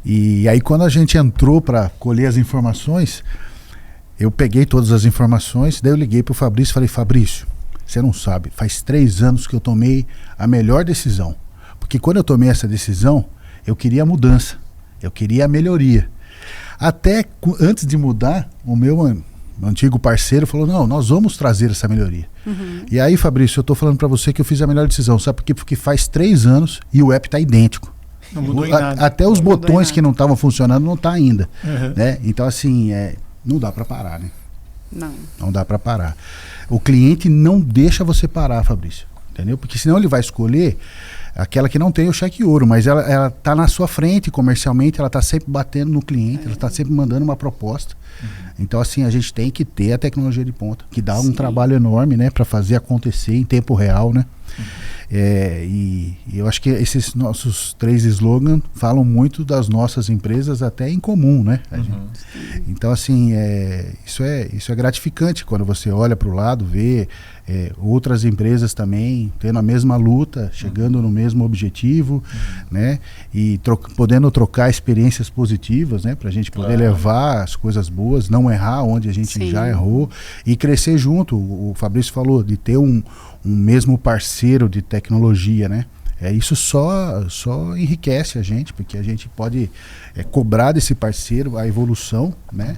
e aí quando a gente entrou para colher as informações, eu peguei todas as informações, daí eu liguei pro Fabrício e falei, Fabrício, você não sabe, faz 3 anos que eu tomei a melhor decisão, porque quando eu tomei essa decisão, eu queria mudança. Eu queria a melhoria. Até antes de mudar, o meu antigo parceiro falou, não, nós vamos trazer essa melhoria. E aí, Fabrício, eu estou falando para você que eu fiz a melhor decisão. Sabe por quê? Porque faz 3 anos e o app está idêntico. Não mudou em nada. Até os botões que não estavam funcionando não está ainda. Né? Então, assim, não dá para parar, né? Não dá para parar. O cliente não deixa você parar, Fabrício. Entendeu? Porque senão ele vai escolher aquela que não tem o cheque ouro, mas ela está na sua frente comercialmente, ela está sempre batendo no cliente, ela está sempre mandando uma proposta. Então, assim, a gente tem que ter a tecnologia de ponta, que dá um trabalho enorme, né, para fazer acontecer em tempo real, né? E eu acho que esses nossos 3 slogans falam muito das nossas empresas até em comum, né? Então, assim, isso é gratificante quando você olha para o lado, vê outras empresas também tendo a mesma luta, chegando no mesmo objetivo, né? E podendo trocar experiências positivas, né? Para a gente poder levar as coisas boas, não errar onde a gente já errou e crescer junto. O Fabrício falou de ter um mesmo parceiro de tecnologia, né? Isso só enriquece a gente, porque a gente pode cobrar desse parceiro a evolução, né?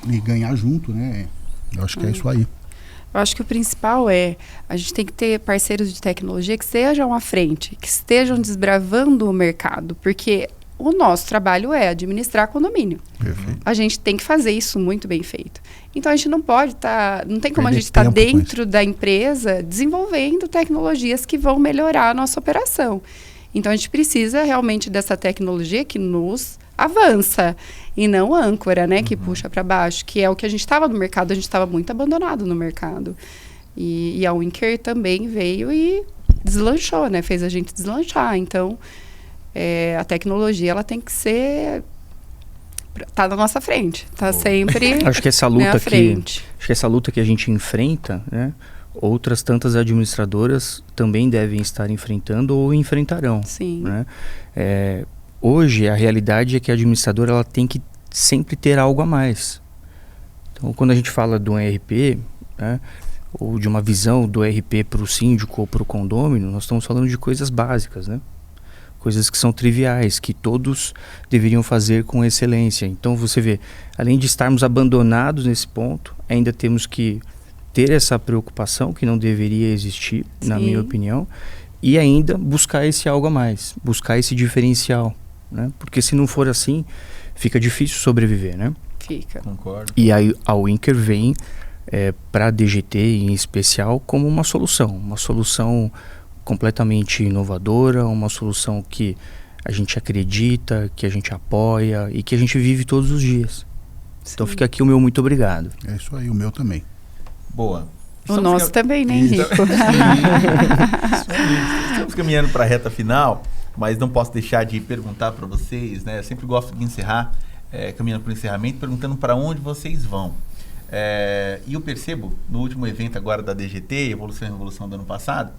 E ganhar junto, né? Eu acho que é isso aí. Eu acho que o principal é a gente tem que ter parceiros de tecnologia que estejam à frente, que estejam desbravando o mercado, porque o nosso trabalho é administrar condomínio. Perfeito. A gente tem que fazer isso muito bem feito. Então a gente não pode não tem como a Perder gente estar tempo com dentro da empresa desenvolvendo tecnologias que vão melhorar a nossa operação. Então a gente precisa realmente dessa tecnologia que nos avança e não âncora, né, que puxa para baixo, que é o que a gente estava no mercado, a gente estava muito abandonado no mercado. E a Winker também veio e deslanchou, né, fez a gente deslanchar. Então a tecnologia ela tem que ser tá na nossa frente, tá sempre Acho que essa luta à frente. Acho que essa luta que a gente enfrenta, né, outras tantas administradoras também devem estar enfrentando ou enfrentarão. Sim. Né? Hoje a realidade é que a administradora ela tem que sempre ter algo a mais. Então, quando a gente fala do ERP, né, ou de uma visão do ERP para o síndico ou para o condômino, nós estamos falando de coisas básicas, né? Coisas que são triviais, que todos deveriam fazer com excelência. Então você vê, além de estarmos abandonados nesse ponto, ainda temos que ter essa preocupação que não deveria existir, na minha opinião, e ainda buscar esse algo a mais, buscar esse diferencial, né? Porque se não for assim, fica difícil sobreviver, né? Fica. Concordo. E aí a Winker vem para a DGT em especial como uma solução completamente inovadora, uma solução que a gente acredita, que a gente apoia e que a gente vive todos os dias. Sim. Então fica aqui o meu muito obrigado. É isso aí, o meu também. Boa. O nosso também, né, Henrico? Estamos caminhando para a reta final, mas não posso deixar de perguntar para vocês, né? Eu sempre gosto de encerrar, caminhando para o encerramento, perguntando para onde vocês vão. E eu percebo, no último evento agora da DGT, Evolução e Revolução do ano passado,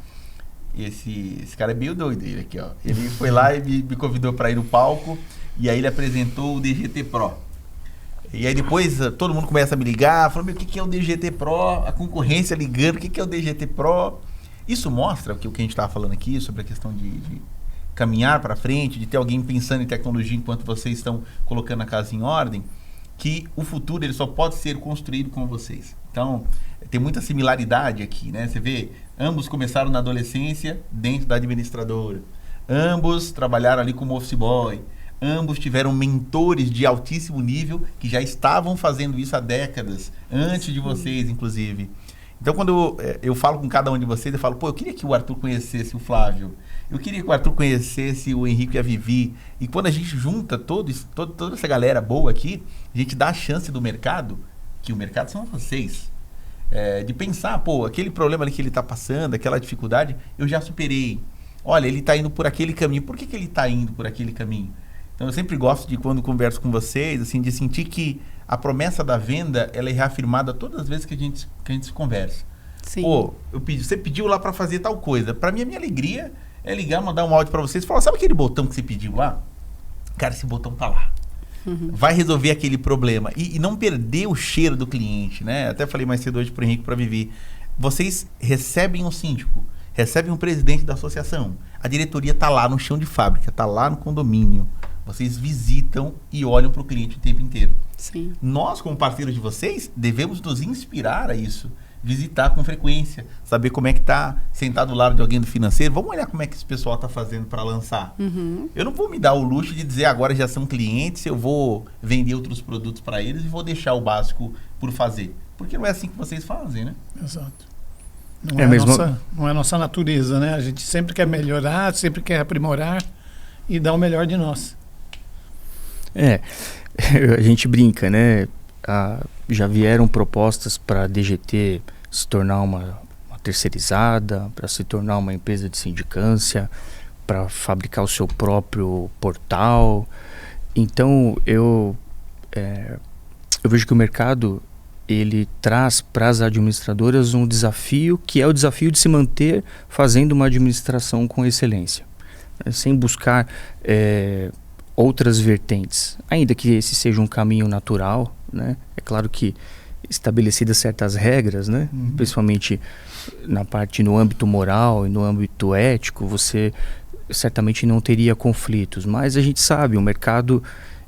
esse cara é meio doido, ele aqui, ó. Ele foi lá e me convidou para ir no palco, e aí ele apresentou o DGT Pro. E aí depois todo mundo começa a me ligar, falando, o que é o DGT Pro? A concorrência ligando, o que é o DGT Pro? Isso mostra o que a gente estava falando aqui, sobre a questão de caminhar para frente, de ter alguém pensando em tecnologia enquanto vocês estão colocando a casa em ordem, que o futuro ele só pode ser construído com vocês. Então, tem muita similaridade aqui, né? Você vê, ambos começaram na adolescência dentro da administradora. Ambos trabalharam ali como office boy. Ambos tiveram mentores de altíssimo nível que já estavam fazendo isso há décadas, antes de vocês, inclusive. Então, quando eu falo com cada um de vocês, eu falo, eu queria que o Arthur conhecesse o Flávio. Eu queria que o Arthur conhecesse o Henrique e a Vivi. E quando a gente junta toda essa galera boa aqui, a gente dá a chance do mercado, que o mercado são vocês. De pensar, aquele problema ali que ele está passando, aquela dificuldade, eu já superei. Olha, ele está indo por aquele caminho. Por que ele está indo por aquele caminho? Então, eu sempre gosto de, quando converso com vocês, assim, de sentir que a promessa da venda, ela é reafirmada todas as vezes que a gente se conversa. Sim. Você pediu lá para fazer tal coisa. Para mim, a minha alegria é ligar, mandar um áudio para vocês e falar, sabe aquele botão que você pediu lá? Cara, esse botão tá lá. Vai resolver aquele problema. E não perder o cheiro do cliente, né? Até falei mais cedo hoje pro Henrique, para Vivi. Vocês recebem um síndico, recebem um presidente da associação. A diretoria tá lá no chão de fábrica, tá lá no condomínio. Vocês visitam e olham para o cliente o tempo inteiro. Sim. Nós, como parceiros de vocês, devemos nos inspirar a isso. Visitar com frequência, saber como é que está sentado do lado de alguém do financeiro. Vamos olhar como é que esse pessoal está fazendo para lançar. Eu não vou me dar o luxo de dizer agora já são clientes, eu vou vender outros produtos para eles e vou deixar o básico por fazer. Porque não é assim que vocês fazem, né? Exato. Não é a nossa natureza, né? A gente sempre quer melhorar, sempre quer aprimorar e dar o melhor de nós. A gente brinca, né? Já vieram propostas para a DGT se tornar uma terceirizada, para se tornar uma empresa de sindicância, para fabricar o seu próprio portal. Então, eu vejo que o mercado ele traz para as administradoras um desafio, que é o desafio de se manter fazendo uma administração com excelência, né? Sem buscar outras vertentes, ainda que esse seja um caminho natural, né? É claro que estabelecidas certas regras, né? Principalmente no âmbito moral e no âmbito ético, você certamente não teria conflitos, mas a gente sabe, o mercado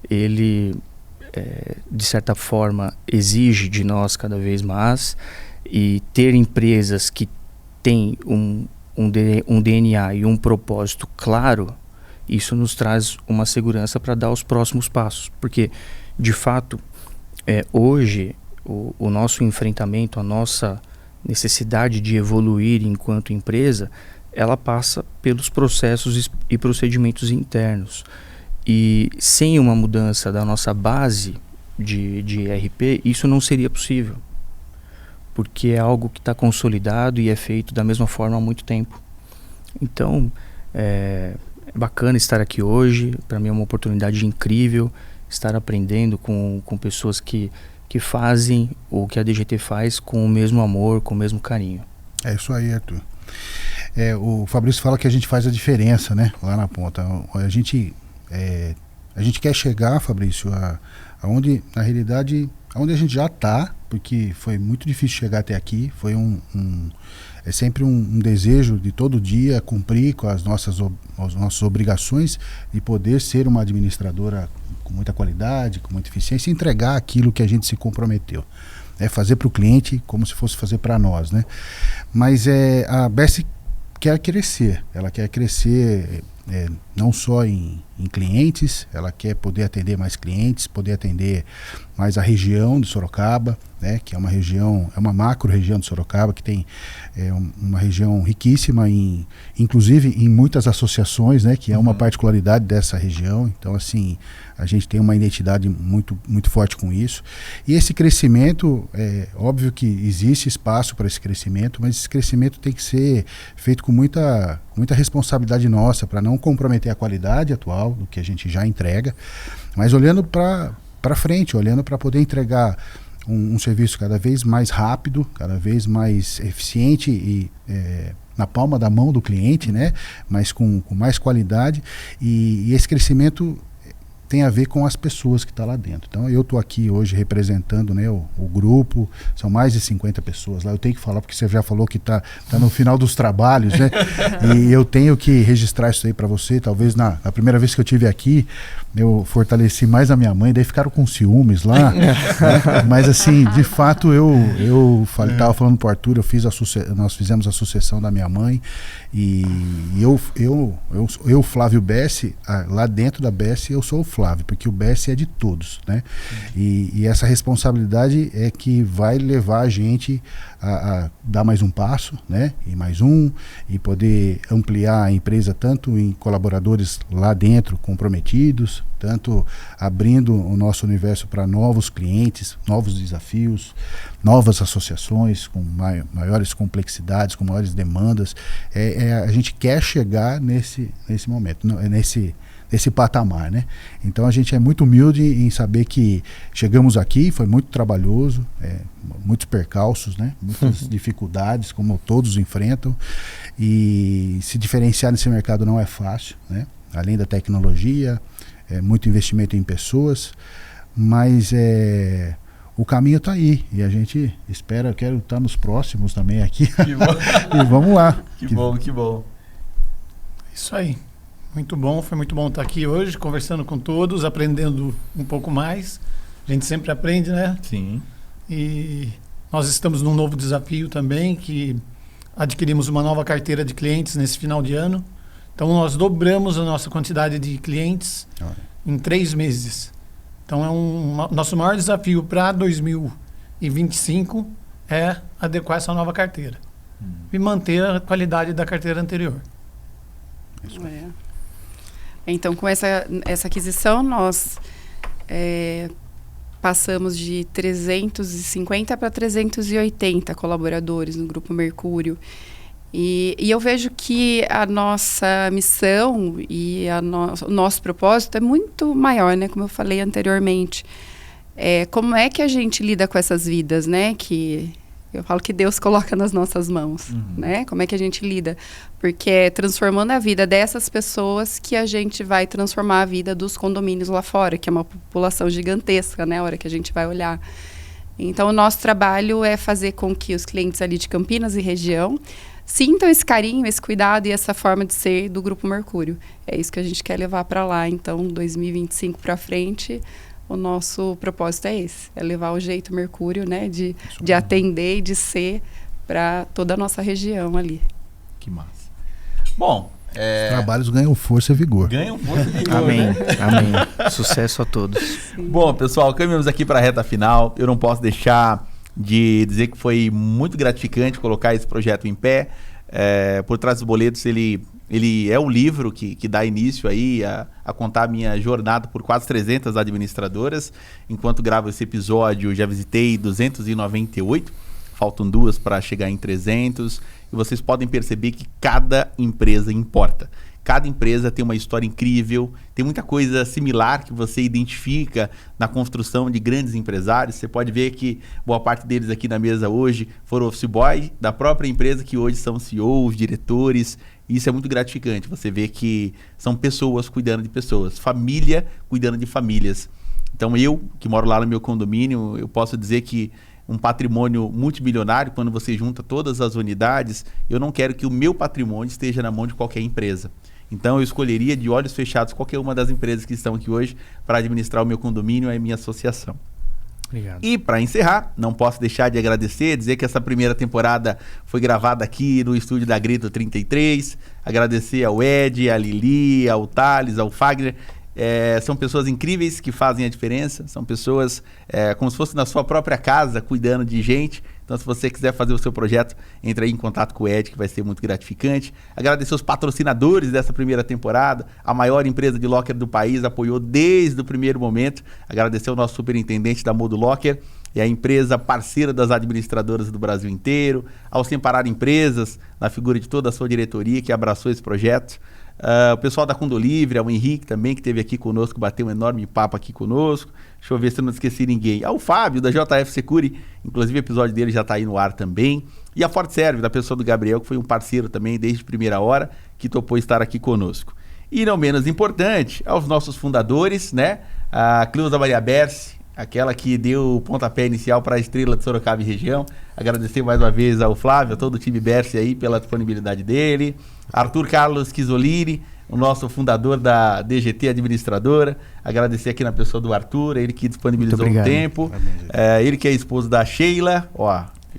ele de certa forma exige de nós cada vez mais e ter empresas que têm um DNA e um propósito claro, isso nos traz uma segurança para dar os próximos passos. Porque, de fato, hoje, o nosso enfrentamento, a nossa necessidade de evoluir enquanto empresa, ela passa pelos processos e procedimentos internos. E sem uma mudança da nossa base de ERP, isso não seria possível. Porque é algo que está consolidado e é feito da mesma forma há muito tempo. Então, é bacana estar aqui hoje. Para mim é uma oportunidade incrível estar aprendendo com pessoas que fazem o que a DGT faz com o mesmo amor, com o mesmo carinho. É isso aí, Arthur. O Fabrício fala que a gente faz a diferença, né, lá na ponta. A gente quer chegar, Fabrício, aonde, na realidade, aonde a gente já está, porque foi muito difícil chegar até aqui. Foi é sempre um desejo de todo dia cumprir com as nossas obrigações e poder ser uma administradora com muita qualidade, com muita eficiência e entregar aquilo que a gente se comprometeu. Fazer para o cliente como se fosse fazer para nós, né? Mas a BESS quer crescer, ela quer crescer não só em clientes, ela quer poder atender mais clientes, poder atender mais a região de Sorocaba, né, que é uma macro região de Sorocaba, que tem uma região riquíssima, inclusive em muitas associações, né, que é uma particularidade dessa região. Então, assim, a gente tem uma identidade muito, muito forte com isso. E esse crescimento, óbvio que existe espaço para esse crescimento, mas esse crescimento tem que ser feito com muita responsabilidade nossa, para não comprometer a qualidade atual do que a gente já entrega, mas olhando para frente, olhando para poder entregar um serviço cada vez mais rápido, cada vez mais eficiente e na palma da mão do cliente, né? Mas com mais qualidade, e esse crescimento tem a ver com as pessoas que estão lá dentro. Então eu estou aqui hoje representando, né, o grupo, são mais de 50 pessoas lá. Eu tenho que falar porque você já falou que está no final dos trabalhos, né? E eu tenho que registrar isso aí para você. Talvez na primeira vez que eu estive aqui, eu fortaleci mais a minha mãe, daí ficaram com ciúmes lá, né? Mas assim, de fato eu estava falando para o Arthur, nós fizemos a sucessão da minha mãe, e eu Flávio Bessi, lá dentro da Bessi eu sou o Flávio, porque o Bessi é de todos, né? E essa responsabilidade é que vai levar a gente a dar mais um passo, né? E mais um, e poder ampliar a empresa tanto em colaboradores lá dentro comprometidos, tanto abrindo o nosso universo para novos clientes, novos desafios, novas associações com maiores complexidades, com maiores demandas. A gente quer chegar nesse momento, nesse patamar, né? Então a gente é muito humilde em saber que chegamos aqui, foi muito trabalhoso, muitos percalços, né? Muitas dificuldades, como todos enfrentam, e se diferenciar nesse mercado não é fácil, né? Além da tecnologia, muito investimento em pessoas, mas o caminho está aí, e a gente espera, eu quero estar nos próximos também aqui. Que bom. E vamos lá. Que bom. Isso aí. Muito bom, foi muito bom estar aqui hoje, conversando com todos, aprendendo um pouco mais. A gente sempre aprende, né? Sim. E nós estamos num novo desafio também, que adquirimos uma nova carteira de clientes nesse final de ano. Então nós dobramos a nossa quantidade de clientes em 3 meses. Então nosso maior desafio para 2025 é adequar essa nova carteira e manter a qualidade da carteira anterior. Então, com essa aquisição, nós passamos de 350 para 380 colaboradores no Grupo Mercúrio. E eu vejo que a nossa missão e o nosso propósito é muito maior, né? Como eu falei anteriormente. Como é que a gente lida com essas vidas, né? Que eu falo que Deus coloca nas nossas mãos, né? Como é que a gente lida? Porque é transformando a vida dessas pessoas que a gente vai transformar a vida dos condomínios lá fora, que é uma população gigantesca, né? A hora que a gente vai olhar. Então, o nosso trabalho é fazer com que os clientes ali de Campinas e região sintam esse carinho, esse cuidado e essa forma de ser do Grupo Mercúrio. É isso que a gente quer levar para lá. Então, 2025 para frente, o nosso propósito é esse, é levar o jeito Mercúrio, né, de atender e de ser para toda a nossa região ali. Que massa. Bom, os trabalhos ganham força e vigor. Ganham força e vigor. Amém, né? amém. Sucesso a todos. Sim. Bom, pessoal, caminhamos aqui para a reta final. Eu não posso deixar de dizer que foi muito gratificante colocar esse projeto em pé. Por Trás dos Boletos, ele é o livro que dá início aí a contar a minha jornada por quase 300 administradoras. Enquanto gravo esse episódio, já visitei 298. Faltam 2 para chegar em 300. E vocês podem perceber que cada empresa importa. Cada empresa tem uma história incrível, tem muita coisa similar que você identifica na construção de grandes empresários. Você pode ver que boa parte deles aqui na mesa hoje foram office boy da própria empresa, que hoje são CEOs, diretores. E isso é muito gratificante. Você vê que são pessoas cuidando de pessoas, família cuidando de famílias. Então eu, que moro lá no meu condomínio, eu posso dizer que um patrimônio multimilionário, quando você junta todas as unidades, eu não quero que o meu patrimônio esteja na mão de qualquer empresa. Então eu escolheria de olhos fechados qualquer uma das empresas que estão aqui hoje para administrar o meu condomínio e a minha associação. Obrigado. E para encerrar, não posso deixar de agradecer, dizer que essa primeira temporada foi gravada aqui no estúdio da Grito 33. Agradecer ao Ed, à Lili, ao Thales, ao Fagner. São pessoas incríveis que fazem a diferença, são pessoas como se fosse na sua própria casa, cuidando de gente. Então, se você quiser fazer o seu projeto, entre aí em contato com o Ed, que vai ser muito gratificante. Agradecer os patrocinadores dessa primeira temporada. A maior empresa de locker do país apoiou desde o primeiro momento. Agradecer ao nosso superintendente da Modo Locker e a empresa parceira das administradoras do Brasil inteiro. Ao Semparar Empresas, na figura de toda a sua diretoria, que abraçou esse projeto. O pessoal da Condolivre, o Henrique também, que esteve aqui conosco, bateu um enorme papo aqui conosco. Deixa eu ver se eu não esqueci ninguém. O Fábio, da JF Securi, inclusive o episódio dele já está aí no ar também. E a Forte Serve, da pessoa do Gabriel, que foi um parceiro também desde a primeira hora, que topou estar aqui conosco. E não menos importante, aos nossos fundadores, né? A Cleusa Maria Berce, aquela que deu o pontapé inicial para a estrela de Sorocaba e região. Agradecer mais uma vez ao Flávio, a todo o time Berce aí pela disponibilidade dele. Arthur Carlos Chisolini, o nosso fundador da DGT Administradora. Agradecer aqui na pessoa do Arthur, ele que disponibilizou o tempo. Ele que é esposo da Sheila,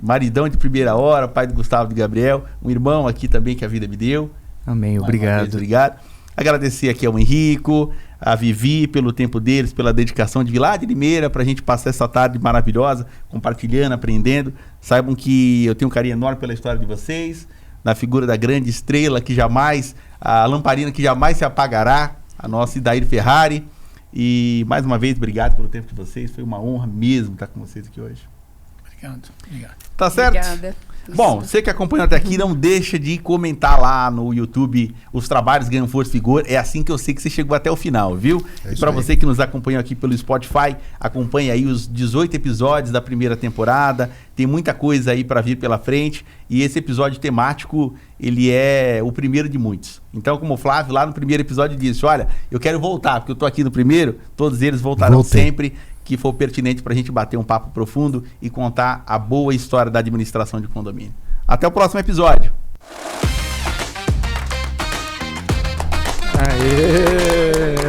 maridão de primeira hora, pai do Gustavo e de Gabriel, um irmão aqui também que a vida me deu. Amém, obrigado. Obrigado. Agradecer aqui ao Henrico, a Vivi pelo tempo deles, pela dedicação de vir lá de Limeira para a gente passar essa tarde maravilhosa, compartilhando, aprendendo. Saibam que eu tenho um carinho enorme pela história de vocês, na figura da grande estrela que jamais, a lamparina que jamais se apagará, a nossa Idair Ferrari. E mais uma vez, obrigado pelo tempo de vocês, foi uma honra mesmo estar com vocês aqui hoje. Obrigado. Tá certo? Obrigada. Bom, você que acompanha até aqui, não deixa de comentar lá no YouTube Os Trabalhos Ganham Força e Vigor. É assim que eu sei que você chegou até o final, viu? E para você que nos acompanha aqui pelo Spotify, acompanhe aí os 18 episódios da primeira temporada. Tem muita coisa aí para vir pela frente. E esse episódio temático, ele é o primeiro de muitos. Então, como o Flávio lá no primeiro episódio disse, olha, eu quero voltar, porque eu tô aqui no primeiro, todos eles voltarão sempre que for pertinente para a gente bater um papo profundo e contar a boa história da administração de condomínio. Até o próximo episódio. Aê!